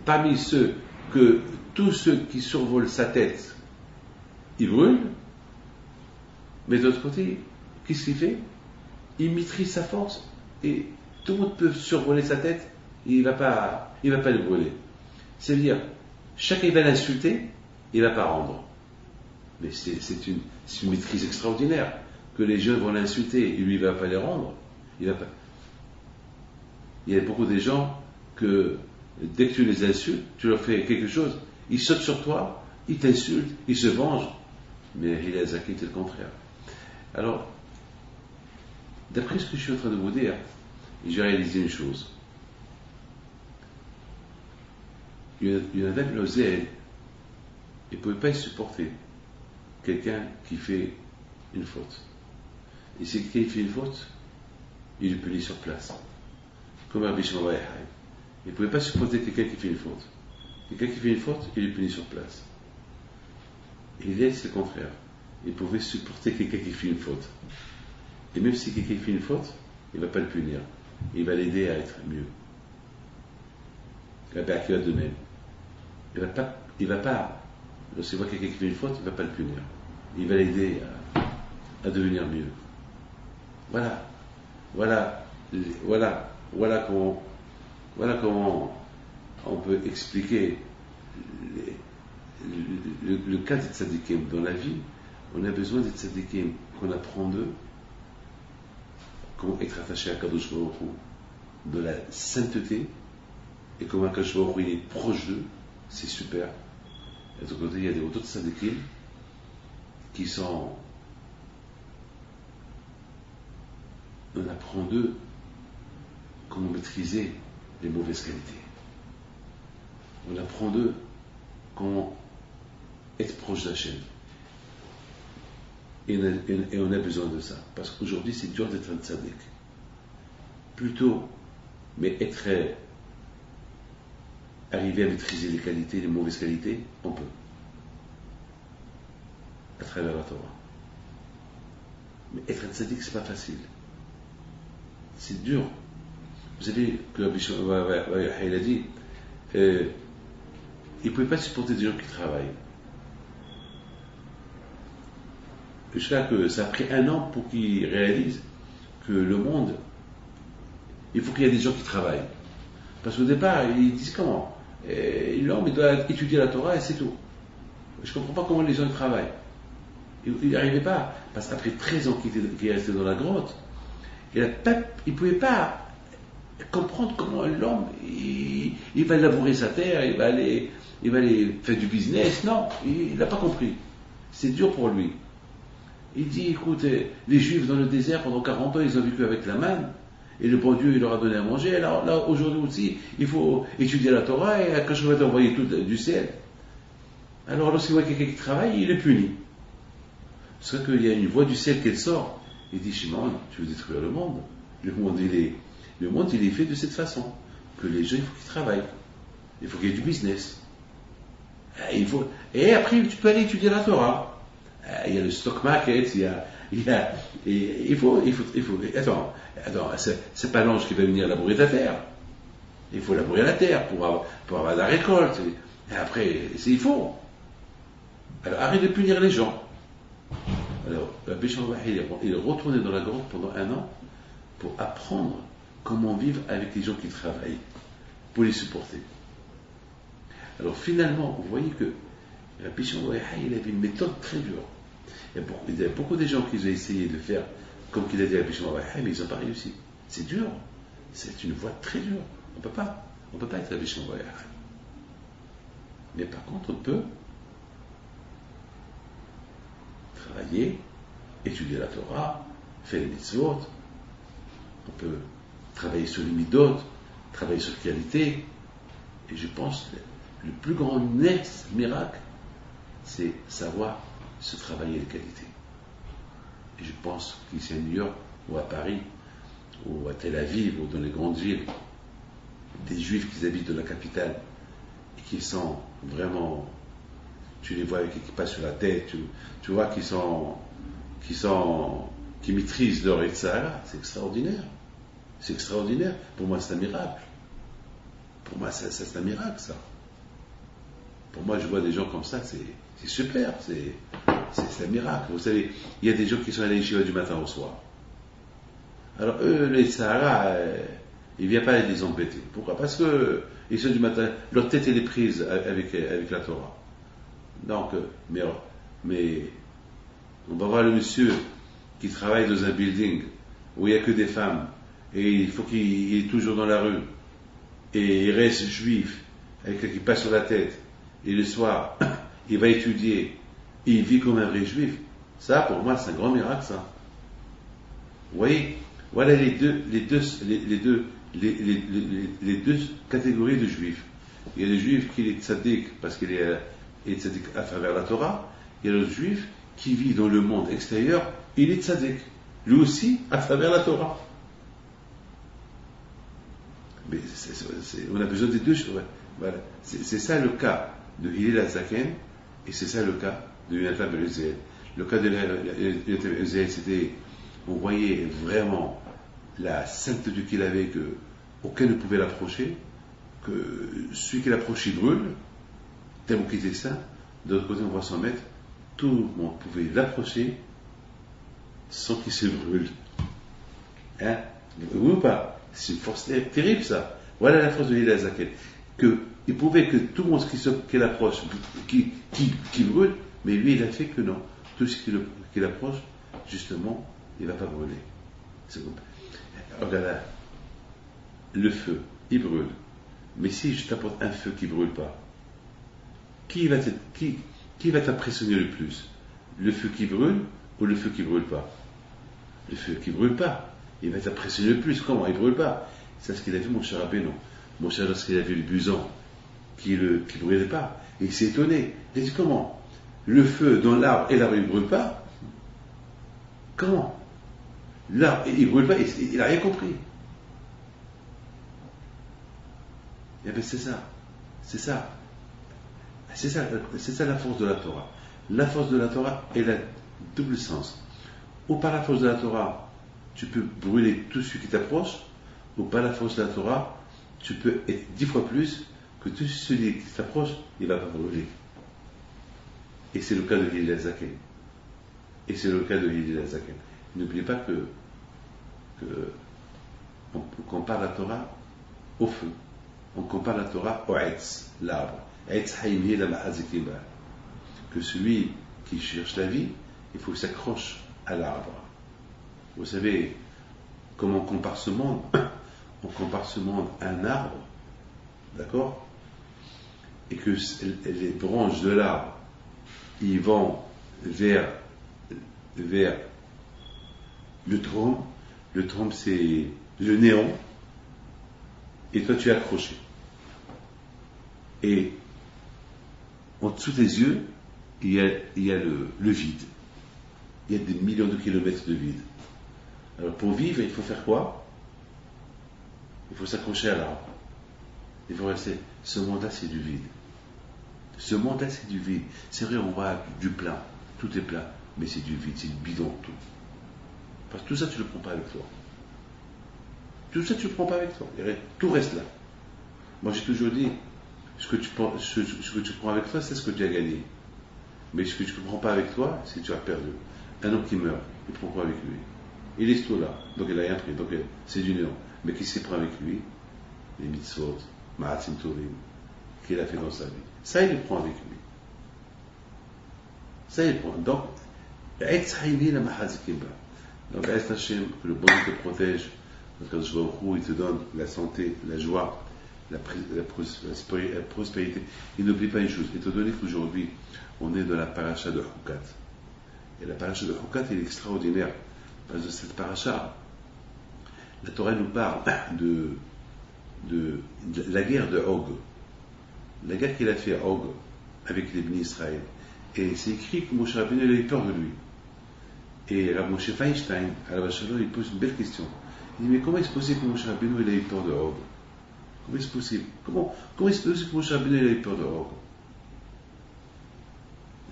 parmi ceux que tous ceux qui survolent sa tête, ils brûlent. Mais de l'autre côté, qu'est-ce qu'il fait? Il maîtrise sa force et tout le monde peut survoler sa tête et il ne va pas le brûler. C'est-à-dire, chacun va l'insulter, il ne va pas rendre. Mais c'est une maîtrise extraordinaire que les jeunes vont l'insulter et lui il ne va pas les rendre. Il y a beaucoup de gens que dès que tu les insultes, tu leur fais quelque chose, ils sautent sur toi, ils t'insultent, ils se vengent. Mais Hillel Zaki, c'est le contraire. Alors, d'après ce que je suis en train de vous dire, j'ai réalisé une chose. Il y en avait l'Ozel, il ne pouvait pas supporter quelqu'un qui fait une faute. Et si quelqu'un fait une faute, il le punit sur place. Comme Rabbi Shimon Bar Yochai. Il ne pouvait pas supporter quelqu'un qui fait une faute. Quelqu'un qui fait une faute, il le punit sur place. Et il est, c'est le contraire. Il pouvait supporter quelqu'un qui fait une faute. Et même si quelqu'un fait une faute, il ne va pas le punir. Il va l'aider à être mieux. Rabbi Akiva de même. Il va pas, lorsqu'il voit quelqu'un qui fait une faute, il ne va pas le punir. Il va l'aider à devenir mieux. Voilà comment on peut expliquer le cas des tzadikim. Dans la vie, on a besoin des tzadikim qu'on apprend d'eux, comment être attaché à Kadosh Baruch Hu, de la sainteté, et comment Kadosh Baruch Hu est proche d'eux, c'est super. Et de l'autre côté, il y a des autres tzadikim qui sont. On apprend d'eux comment maîtriser les mauvaises qualités. On apprend d'eux comment être proche d'Hachem. Et on a besoin de ça. Parce qu'aujourd'hui, c'est dur d'être un tzaddik. Plutôt, mais arriver à maîtriser les qualités, les mauvaises qualités, on peut. À travers la Torah. Mais être un tzaddik, c'est pas facile. C'est dur. Vous savez que Rabbi Shimon Bar Yochai, il a dit, il ne pouvait pas supporter des gens qui travaillent. Jusqu'à que ça a pris 1 an pour qu'il réalise que le monde, il faut qu'il y ait des gens qui travaillent. Parce qu'au départ, il disait comment? L'homme, il doit étudier la Torah et c'est tout. Je ne comprends pas comment les gens travaillent. Il n'y arrivait pas. Parce qu'après 13 ans qu'il est resté dans la grotte, il ne pouvait pas comprendre comment l'homme, il va labourer sa terre, il va aller faire du business. Non, il n'a pas compris. C'est dur pour lui. Il dit, écoute, les Juifs dans le désert, pendant 40 ans, ils ont vécu avec la manne, et le bon Dieu, il leur a donné à manger. Alors là, aujourd'hui aussi, il faut étudier la Torah, et quand je vais t'envoyer tout du ciel. Alors lorsqu'il voit quelqu'un qui travaille, il est puni. Parce qu'il y a une voix du ciel qui sort. Il dit, Shimon, tu veux détruire le monde. Le monde, il est fait de cette façon. Que les gens, il faut qu'ils travaillent. Il faut qu'il y ait du business. Et après, tu peux aller étudier la Torah. Il y a le stock market, il faut. Attends, c'est pas l'ange qui va venir labourer ta terre. Il faut labourer la terre pour avoir la récolte. Et après, il faut. Alors arrête de punir les gens. Alors, Rabbi Shimon il est retourné dans la grotte pendant 1 an pour apprendre comment vivre avec les gens qui travaillent, pour les supporter. Alors finalement, vous voyez que Rabbi Shimon il avait une méthode très dure. Il y a beaucoup de gens qui ont essayé de faire comme qu'il a dit Rabbi Shimon, mais ils n'ont pas réussi. C'est dur. C'est une voie très dure. On ne peut pas être Rabbi Shimon. Mais par contre, on peut travailler, étudier la Torah, faire les mitzvot, on peut travailler sur les midot, travailler sur qualité. Et je pense que le plus grand miracle, c'est savoir se travailler de qualité. Et je pense qu'ici à New York, ou à Paris, ou à Tel Aviv, ou dans les grandes villes, des juifs qui habitent dans la capitale et qui sont vraiment, tu les vois avec qui passent sur la tête, tu vois qui maîtrisent leur Yetzirah, c'est extraordinaire. C'est extraordinaire. Pour moi, c'est un miracle. Pour moi, c'est un miracle, ça. Pour moi, je vois des gens comme ça, c'est super, c'est un miracle. Vous savez, il y a des gens qui sont à la yeshiva du matin au soir. Alors eux, les Sahara, il ne vient pas les embêter. Pourquoi? Parce que ils sont du matin, leur tête elle est prise avec la Torah. Donc, mais on va voir le monsieur qui travaille dans un building où il n'y a que des femmes et il faut qu'il est toujours dans la rue et il reste juif avec qui passe sur la tête et le soir il va étudier et il vit comme un vrai juif. Ça, pour moi, c'est un grand miracle, ça. Vous voyez, voilà les deux catégories de juifs. Il y a le juif qui est tzaddik parce qu'il est tzaddik à travers la Torah. Il y a le juif qui vit dans le monde extérieur, il est tzaddik. Lui aussi à travers la Torah. Mais on a besoin des deux choses. Voilà. C'est ça le cas de Hillel HaZaken et c'est ça le cas de Yonatan ben Uziel. Le cas de Yonatan ben Uziel, c'était, on voyait vraiment la sainteté qu'il avait, aucun ne pouvait l'approcher, que celui qui l'approche il brûle, tellement qu'il était saint. De l'autre côté, on voit son maître, tout le monde pouvait l'approcher sans qu'il se brûle. Hein? Oui ou pas? C'est une force terrible, ça. Voilà la force de Hillel HaZaken. Il pouvait que tout le monde qui l'approche, qui brûle, mais lui, il a fait que non. Tout ce qui l'approche, justement, il ne va pas brûler. C'est bon. Regarde là, le feu, il brûle. Mais si je t'apporte un feu qui ne brûle pas, qui va t'impressionner le plus? Le feu qui brûle ou le feu qui ne brûle pas? Le feu qui ne brûle pas, il va t'impressionner le plus. Comment? Il ne brûle pas. C'est ce qu'il a vu, mon cher Rabbeinu. Mon cher, lorsqu'il a vu le busan qui ne brûlait pas, et il s'est étonné. Il a dit comment? Le feu dans l'arbre et l'arbre il ne brûle pas? Comment? L'arbre il ne brûle pas, il n'a rien compris. Et bien c'est ça. C'est ça la force de la Torah. La force de la Torah, elle a double sens. Ou par la force de la Torah, tu peux brûler tout ce qui t'approche, ou par la force de la Torah, tu peux être 10 fois plus que tout celui qui t'approche, il ne va pas brûler. Et c'est le cas de Hillel HaZaken. N'oubliez pas qu'on compare la Torah au feu. On compare la Torah au Eitz, l'arbre. Eitz Haïm la Ma'azikiba. Que celui qui cherche la vie, il faut qu'il s'accroche à l'arbre. Vous savez comment on compare ce monde? On compare ce monde à un arbre, d'accord? Et que les branches de l'arbre, ils vont vers le tronc. Le tronc, c'est le néant. Et toi, tu es accroché. Et en dessous des yeux, il y a le vide. Il y a des millions de kilomètres de vide. Alors, pour vivre, il faut faire quoi? Il faut s'accrocher à l'arbre. Il faut rester. Ce monde-là, c'est du vide. C'est vrai, on voit du plein. Tout est plein. Mais c'est du vide, c'est du bidon, tout. Parce que tout ça, tu ne le prends pas avec toi. Tout reste là. Moi, j'ai toujours dit, ce que tu prends avec toi, c'est ce que tu as gagné. Mais ce que tu ne prends pas avec toi, c'est que tu as perdu. Un homme qui meurt, il prend quoi avec lui? Il laisse tout là. Donc, il n'a rien pris. Donc, c'est du néant. Mais qui s'y prend avec lui? Les mitzvot, Ma'atim Tovim, qu'il a fait dans sa vie. Ça, il le prend avec lui. Donc, donc, Hashem, que le bon Dieu te protège, que il te donne la santé, la joie, la prospérité. Et n'oublie pas une chose, étant donné qu'aujourd'hui, on est dans la paracha de Hukat. Et la paracha de Hukat est extraordinaire. Parce que cette paracha, la Torah nous parle de la guerre de Og. La guerre qu'il a fait Og avec les bénis Israël. Et c'est écit que Moshe Rabbeinu avait peur de lui. Et Rav Moshe Feinstein, à la Vachalon, il pose une belle question. Il dit, mais comment est-ce possible que Moshe Rabbeinu ait peur de Og? Comment est-ce possible? Comment est-ce possible que Moshe Rabbeinu ait peur de Og?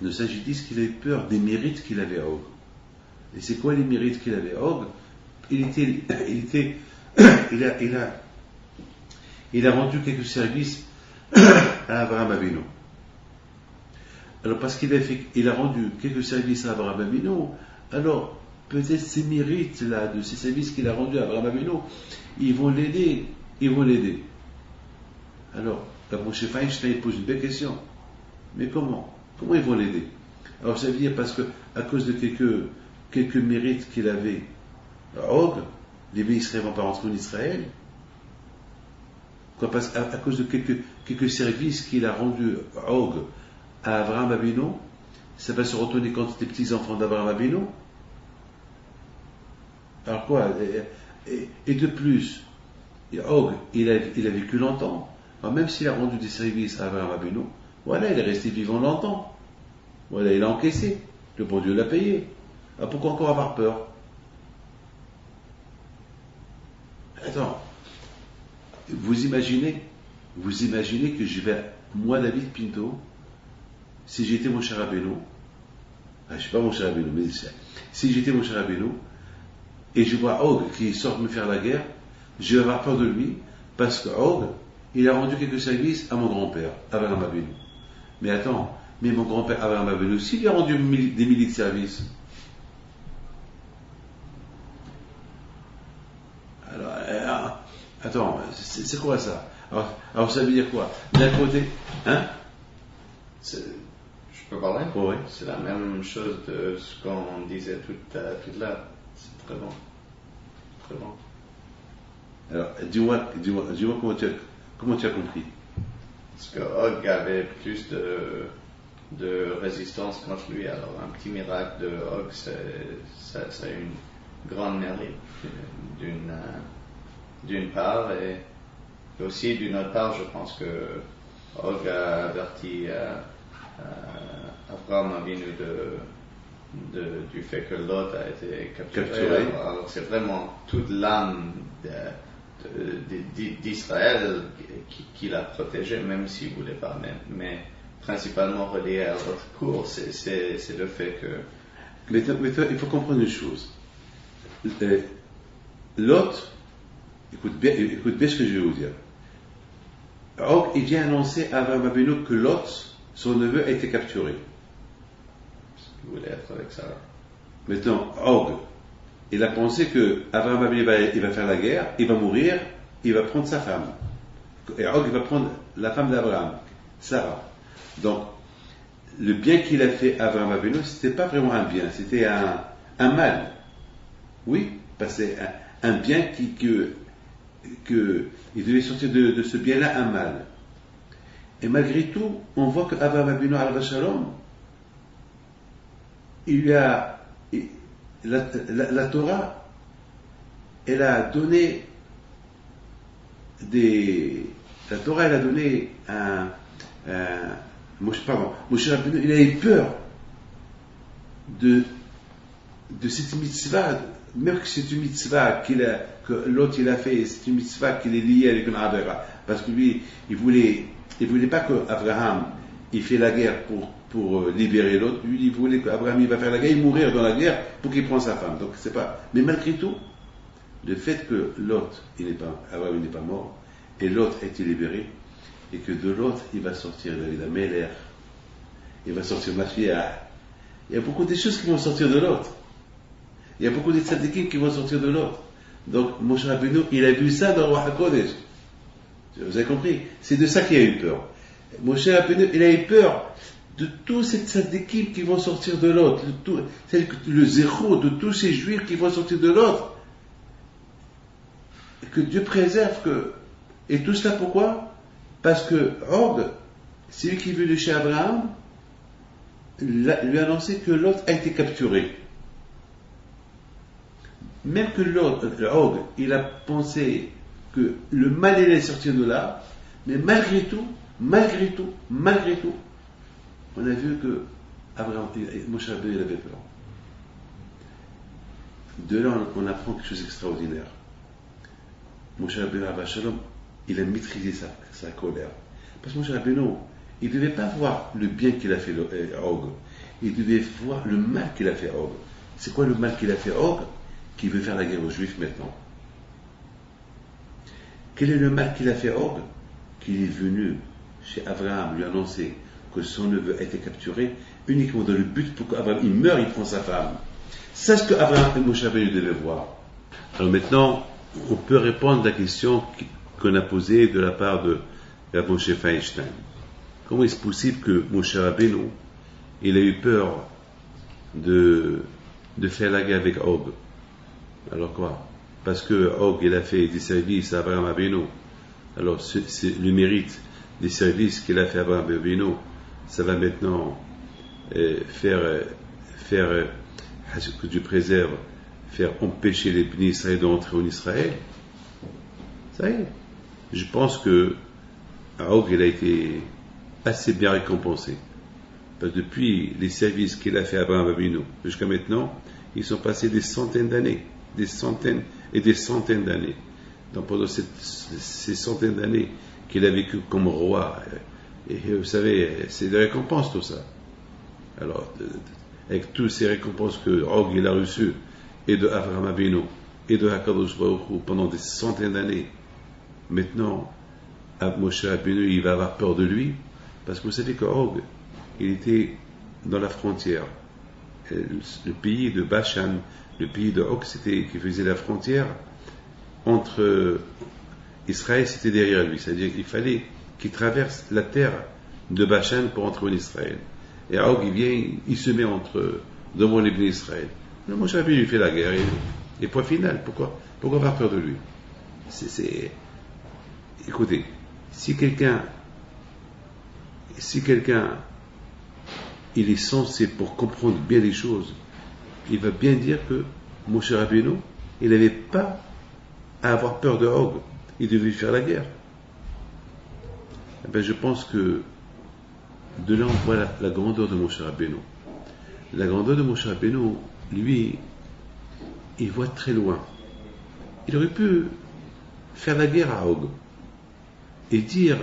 Il s'agit qu'il avait peur des mérites qu'il avait à Og. Et c'est quoi les mérites qu'il avait à Og? Il a rendu quelques services à Abraham Avinu. Alors parce il a rendu quelques services à Abraham Avinu, alors peut-être ces mérites là, de ces services qu'il a rendus à Abraham Avinu, ils vont l'aider. Alors, la Moshe Feinstein pose une belle question. Mais comment ils vont l'aider? Alors ça veut dire parce que à cause de quelques mérites qu'il avait à Og, les bénis Israël ne vont pas rentrer en Israël. Quoi, parce à cause de quelques services qu'il a rendus à Og à Abraham Avinu, ça va se retourner contre les petits-enfants d'Abraham Avinu. Alors quoi? Et de plus, Og, il a vécu longtemps. Alors même s'il a rendu des services à Abraham Avinu, voilà, il est resté vivant longtemps. Voilà, il a encaissé. Le bon Dieu l'a payé. Alors pourquoi encore avoir peur? Attends. Vous imaginez que je vais, moi, David Pinto, si j'étais mon cher Rabbeinu, je ne suis pas mon cher Rabbeinu, mais si j'étais mon cher Rabbeinu, et je vois Og qui sort me faire la guerre, je vais avoir peur de lui, parce que Og, il a rendu quelques services à mon grand-père, Abraham Avinu. Mais attends, mais mon grand-père Abraham Avinu aussi, il a rendu des milliers de services. Alors, attends, c'est quoi ça? Alors ça veut dire quoi? D'un côté, hein? Je peux parler? Oui. C'est la même chose de ce qu'on disait tout là. C'est très bon. Très bon. Alors, dis-moi comment tu as compris? Parce que Og avait plus de résistance contre lui. Alors, un petit miracle de Og, ça a une grande mérite d'une part, et aussi d'une autre part, je pense que Og a averti Abraham Avinu du fait que Lot a été capturé. Alors, c'est vraiment toute l'âme d'Israël qui l'a protégé, même s'il ne voulait pas, mais principalement relié à votre cours, c'est le fait que... Mais il faut comprendre une chose. Lot, écoute bien ce que je vais vous dire. Og, il vient annoncer à Abraham Avinu que Lot, son neveu, a été capturé. Il voulait être avec ça. Maintenant, Og, il a pensé que Abraham Avinu il va faire la guerre, il va mourir, il va prendre sa femme. Et Og, il va prendre la femme d'Abraham, Sarah. Donc, le bien qu'il a fait à Abraham Avinu, c'était pas vraiment un bien, c'était un mal. Oui, parce que c'est un bien il devait sortir de ce bien-là un mal. Et malgré tout, on voit qu'Abraham Avinu al Shalom, il lui a la Torah, elle a donné Moshe Rabbeinu, il a eu peur de cette mitzvah, même que c'est une mitzvah que l'autre il a fait, c'est une mitzvah qu'il est liée avec une avera, parce que lui, il voulait pas qu'Abraham il fait la guerre pour libérer l'autre. Lui, il voulait qu'Abraham il va faire la guerre, il mourir dans la guerre pour qu'il prenne sa femme. Donc c'est pas. Mais malgré tout, le fait que l'autre Abraham il n'est pas mort et l'autre a été libéré, et que de l'autre il va sortir David Améler, il va sortir Mashiach. Il y a beaucoup de choses qui vont sortir de l'autre. Il y a beaucoup de tzadikim qui vont sortir de l'autre. Donc Moshe Rabbeinu, il a vu ça dans le Ruach HaKodesh. Vous avez compris? C'est de ça qu'il a eu peur. Moshe Rabbeinu, il a eu peur de tous ces tzadikim qui vont sortir de l'autre, le zéro de tous ces juifs qui vont sortir de l'autre. Et que Dieu préserve que. Et tout cela pourquoi? Parce que Og, celui qui est venu chez Abraham, lui a annoncé que l'autre a été capturé. Même que l'autre, Og, il a pensé que le mal allait sortir de là, mais malgré tout, on a vu que Moshe Rabbeinu il avait peur. De là, on apprend quelque chose d'extraordinaire. Moshe Rabbeinu, il a maîtrisé sa colère. Parce que Moshe Rabbeinu, il ne devait pas voir le bien qu'il a fait Og. Il devait voir le mal qu'il a fait Og. C'est quoi le mal qu'il a fait Og? Qui veut faire la guerre aux Juifs maintenant. Quel est le mal qu'il a fait Og? Qu'il est venu chez Abraham lui annoncer que son neveu a été capturé uniquement dans le but pour qu'Abraham il meure, il prend sa femme. C'est ce que Abraham et Moshe Rabbeinu devaient voir. Alors maintenant, on peut répondre à la question qu'on a posée de la part de Moshe Feinstein. Comment est-ce possible que Moshe Rabbeinu il a eu peur de faire la guerre avec Og? Alors quoi? Parce que Og il a fait des services à Abraham Avinu. Alors c'est le mérite des services qu'il a fait à Abraham Avinu, ça va maintenant faire que Dieu préserve, faire empêcher les bénis Israël d'entrer en Israël. Ça y est. Je pense que Og il a été assez bien récompensé. Parce que depuis les services qu'il a fait à Abraham Avinu jusqu'à maintenant, ils sont passés des centaines d'années, des centaines et des centaines d'années. Donc pendant ces centaines d'années qu'il a vécu comme roi, et vous savez, c'est des récompenses tout ça. Alors, avec toutes ces récompenses que Og il a reçues, et de Abraham Avinu, et de Hakadosh Baruch Hu, pendant des centaines d'années, maintenant, Moshe Rabbeinu, il va avoir peur de lui, parce que vous savez que Og, il était dans la frontière. Le pays de Bashan, le pays de Og, qui faisait la frontière entre Israël, c'était derrière lui. C'est-à-dire qu'il fallait qu'il traverse la terre de Bashan pour entrer en Israël. Et Og, il vient, il se met devant les bénis Israël. Le Moshe Rabbeinu, il fait la guerre. Et point final, pourquoi avoir peur de lui? Écoutez, si quelqu'un il est censé pour comprendre bien les choses, il va bien dire que Moshe Rabbeinu, il n'avait pas à avoir peur de Og, il devait faire la guerre. Je pense que de là on voit la grandeur de Moshe Rabbeinu. La grandeur de Moshe Rabbeinu, lui, il voit très loin. Il aurait pu faire la guerre à Og et dire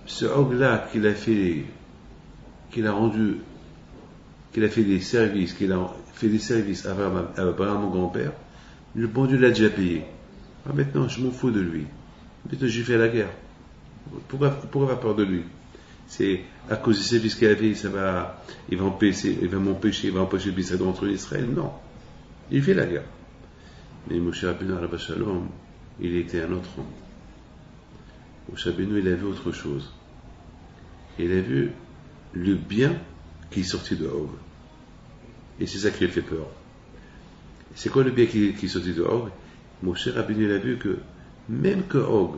ce Og-là qu'il a fait des services à Abraham, mon grand-père, le bon Dieu l'a déjà payé. Maintenant, je m'en fous de lui. Maintenant, j'ai fait la guerre. Pourquoi avoir peur de lui? C'est à cause du service qu'il a fait, il va empêcher le Bisraël d'entrer en Israël? Non. Il fait la guerre. Mais Moshe Rabbeinu, Alav Shalom, il était un autre homme. Moshe Rabbeinu, il a vu autre chose. Il a vu le bien qui est sorti de Og. Et c'est ça qui lui a fait peur. C'est quoi le bien qui est sorti de Og? Moshe Rabbeinu, il a vu que même que Og,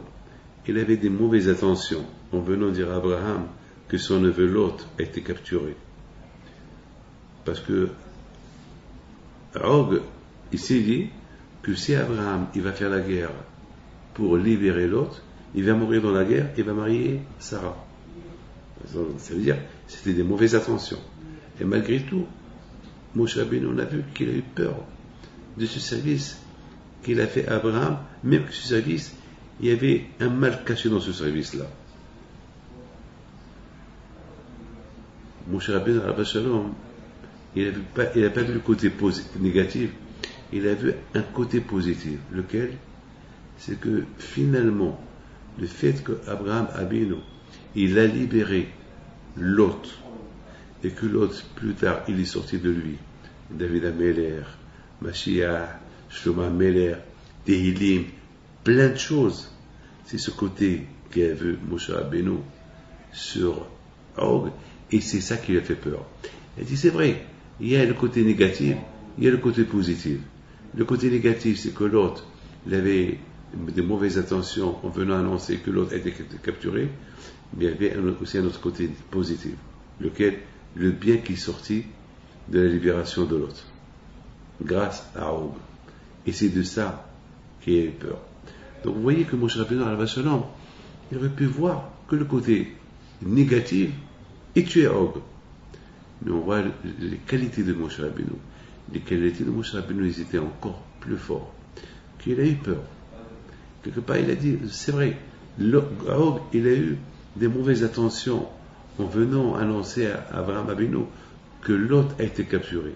il avait des mauvaises intentions en venant dire à Abraham que son neveu Lot a été capturé. Parce que Og, il s'est dit que si Abraham il va faire la guerre pour libérer Lot, il va mourir dans la guerre et va marier Sarah. Ça veut dire que c'était des mauvaises intentions. Et malgré tout, Moshe Rabbeinu, on a vu qu'il a eu peur de ce service qu'il a fait à Abraham, même que ce service, il y avait un mal caché dans ce service-là. Moshe Rabbeinu, Alav Shalom, il n'a pas vu le côté négatif, il a vu un côté positif. Lequel? C'est que finalement, le fait qu'Abraham Avinu, il a libéré Lot, et que Lot, plus tard, il est sorti de lui, David HaMelech, Mashiach, Shlomo HaMelech, Tehillim, plein de choses. C'est ce côté qu'a vu Moshe Rabbeinu sur Og, et c'est ça qui lui a fait peur. Il dit, c'est vrai, il y a le côté négatif, il y a le côté positif. Le côté négatif, c'est que l'autre, il avait des mauvaises intentions en venant annoncer que l'autre a été capturé, mais il y avait aussi un autre côté positif, lequel, le bien qui est sorti de la libération de l'autre, grâce à Og. Et c'est de ça qu'il a eu peur. Donc vous voyez que Moshe Rabbeinu, il aurait pu voir que le côté négatif et tuer Og. Mais on voit les qualités de Moshe Rabbeinu. Les qualités de Moshe Rabbeinu, ils étaient encore plus forts. Qu'il a eu peur. Quelque part, il a dit, c'est vrai, Og, il a eu des mauvaises intentions en venant annoncer à Abraham Avinu que Lot a été capturé.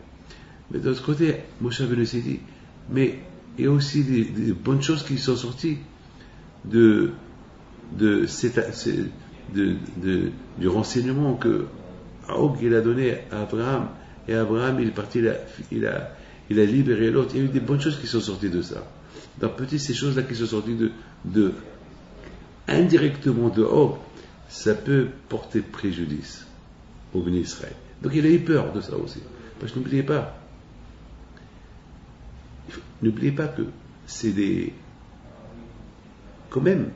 Mais de l'autre côté, Moshe Rabbeinu s'est dit, mais il y a aussi des bonnes choses qui sont sorties du renseignement que Og il a donné à Abraham, et Abraham il est parti, il a libéré l'autre. Il y a eu des bonnes choses qui sont sorties de ça. Donc peut-être ces choses-là qui sont sorties indirectement de Og, ça peut porter préjudice au béni Israël. Donc il a eu peur de ça aussi. Parce que n'oubliez pas que c'est quand même,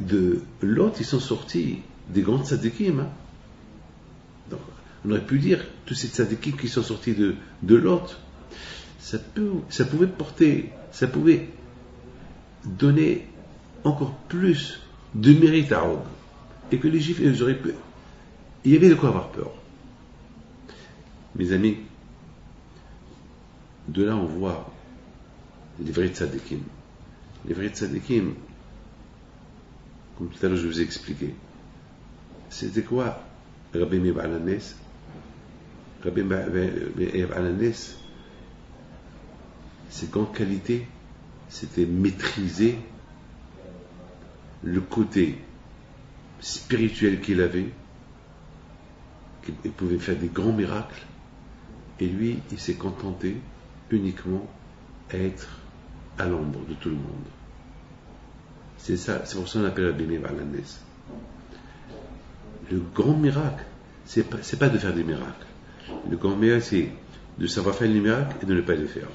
de Lot, ils sont sortis des grands tzadikim. Hein. Donc, on aurait pu dire, tous ces tzadikim qui sont sortis de Lot, ça pouvait donner encore plus de mérite à Og. Et que les Juifs, ils auraient pu. Il y avait de quoi avoir peur. Mes amis, de là on voit les vrais tzadikim. Les vrais tzadikim, comme tout à l'heure je vous ai expliqué, c'était quoi Rabbi Meir Baal HaNes? Rabbi Meir Baal HaNes, ses grandes qualités, c'était maîtriser le côté spirituel qu'il avait, qu'il pouvait faire des grands miracles, et lui, il s'est contenté uniquement à être à l'ombre de tout le monde. C'est ça, c'est pour ça qu'on appelle Rabbi Meir Baal HaNes. Le grand miracle, c'est pas de faire des miracles. Le grand miracle, c'est de savoir faire les miracles et de ne pas les faire.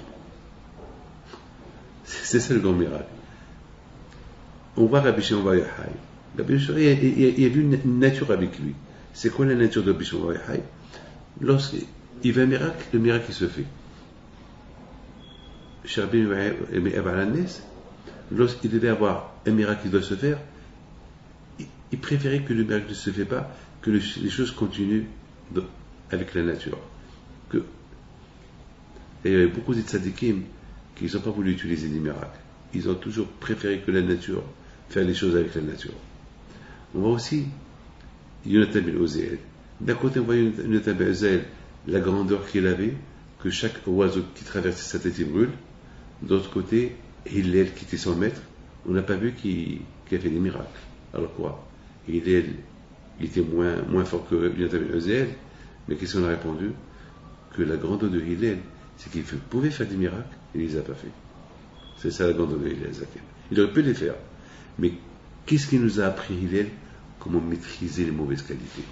C'est ça le grand miracle. On voit Rabbi Shimon Bar Yochai. Rabbi Shimon, il a vu une nature avec lui. C'est quoi la nature de Rabbi Shimon Bar Yochai? Lorsqu'il veut un miracle, le miracle il se fait. Chez Rabbi Meir Baal HaNes, lorsqu'il devait avoir un miracle qui doit se faire, il préférait que le miracle ne se fait pas, que les choses continuent avec la nature. Et il y avait beaucoup de tzadikim qui n'ont pas voulu utiliser des miracles. Ils ont toujours préféré que la nature, faire les choses avec la nature. On voit aussi Yonatan ben Uziel. D'un côté, on voit Yonatan ben Uziel, la grandeur qu'il avait, que chaque oiseau qui traversait sa tête il brûle. D'autre côté, Hillel qui était son maître, on n'a pas vu qu'il a fait des miracles. Alors quoi? Hillel, il était moins fort que Yonatan ben Uziel, mais qu'est-ce qu'on a répondu? Que la grandeur de Hillel, c'est qu'il pouvait faire des miracles, et il ne les a pas fait. C'est ça la grandeur de Hillel. Il aurait pu les faire. Mais qu'est-ce qu'il nous a appris Hillel? Comment maîtriser les mauvaises qualités.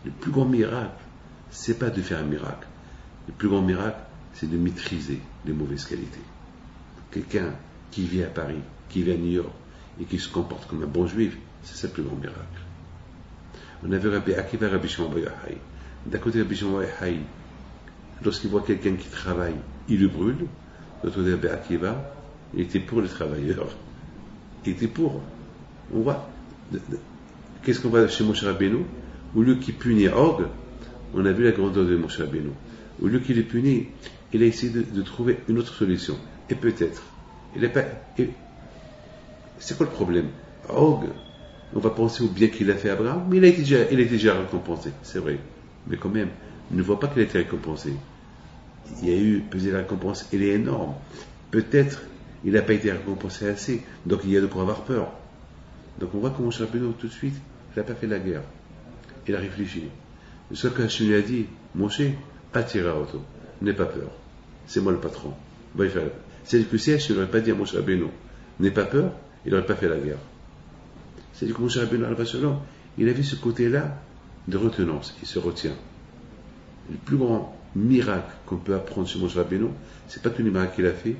Le plus grand miracle, c'est pas de faire un miracle. Le plus grand miracle, c'est de maîtriser les mauvaises qualités. Quelqu'un qui vit à Paris, qui vit à New York, et qui se comporte comme un bon juif, c'est ça le plus grand miracle. On avait Rabbi Akiva, Rabbi Shimon Bar Yochai. D'un côté, Rabbi Shimon Bar Yochai, lorsqu'il voit quelqu'un qui travaille, il le brûle. De l'autre côté, Rabbi Akiva, il était pour les travailleurs. Il était pour. On voit. Qu'est-ce qu'on voit chez Moshe Rabbeinu? Au lieu qu'il punit Og, on a vu la grandeur de Moshe Rabbeinu. Au lieu qu'il les punit, il a essayé de trouver une autre solution. Et peut-être. C'est quoi le problème? Og, on va penser au bien qu'il a fait à Abraham, mais il a été déjà récompensé, c'est vrai. Mais quand même, on ne voit pas qu'il a été récompensé. Il y a eu, peut-être la récompense, elle est énorme. Peut-être, il n'a pas été récompensé assez, donc il y a de quoi avoir peur. Donc on voit comment Moshe Rabbeinu, tout de suite, il n'a pas fait la guerre. Il a réfléchi. Le seul qu'Hachem lui a dit, Moshe, attira auto, n'aie pas peur. C'est moi le patron. Va y faire. C'est-à-dire que si Hachem n'aurait pas dit à Moshe Rabbeinu, n'aie pas peur, il n'aurait pas fait la guerre. C'est-à-dire que Moshe Rabbeinu, il avait ce côté-là de retenance. Il se retient. Le plus grand miracle qu'on peut apprendre sur Moshe Rabbeinu, c'est pas tous les miracles qu'il a fait,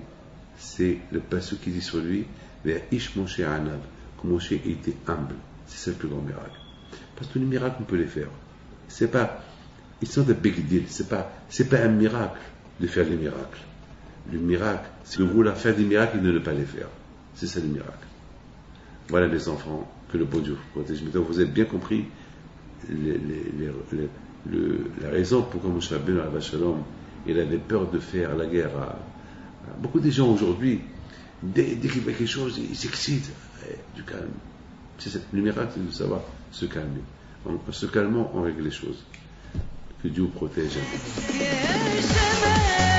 c'est le passage qui dit sur lui, vers Ish Moshe Anav, que Moshe était humble. C'est ça le plus grand miracle. Parce que tous les miracles, on peut les faire. C'est pas, it's not a big deal. C'est pas un miracle de faire des miracles. Le miracle, c'est de vouloir faire des miracles et de ne pas les faire. C'est ça le miracle. Voilà mes enfants, que le bon Dieu vous protège. Maintenant, vous avez bien compris la raison pourquoi Moshe Rabbeinu alav shalom, il avait peur de faire la guerre à beaucoup de gens aujourd'hui. Dès qu'il voit quelque chose, ils s'excitent. Du calme. C'est le miracle, c'est de savoir se calmer. En se calmant, on règle les choses. Que Dieu vous protège. يا شباب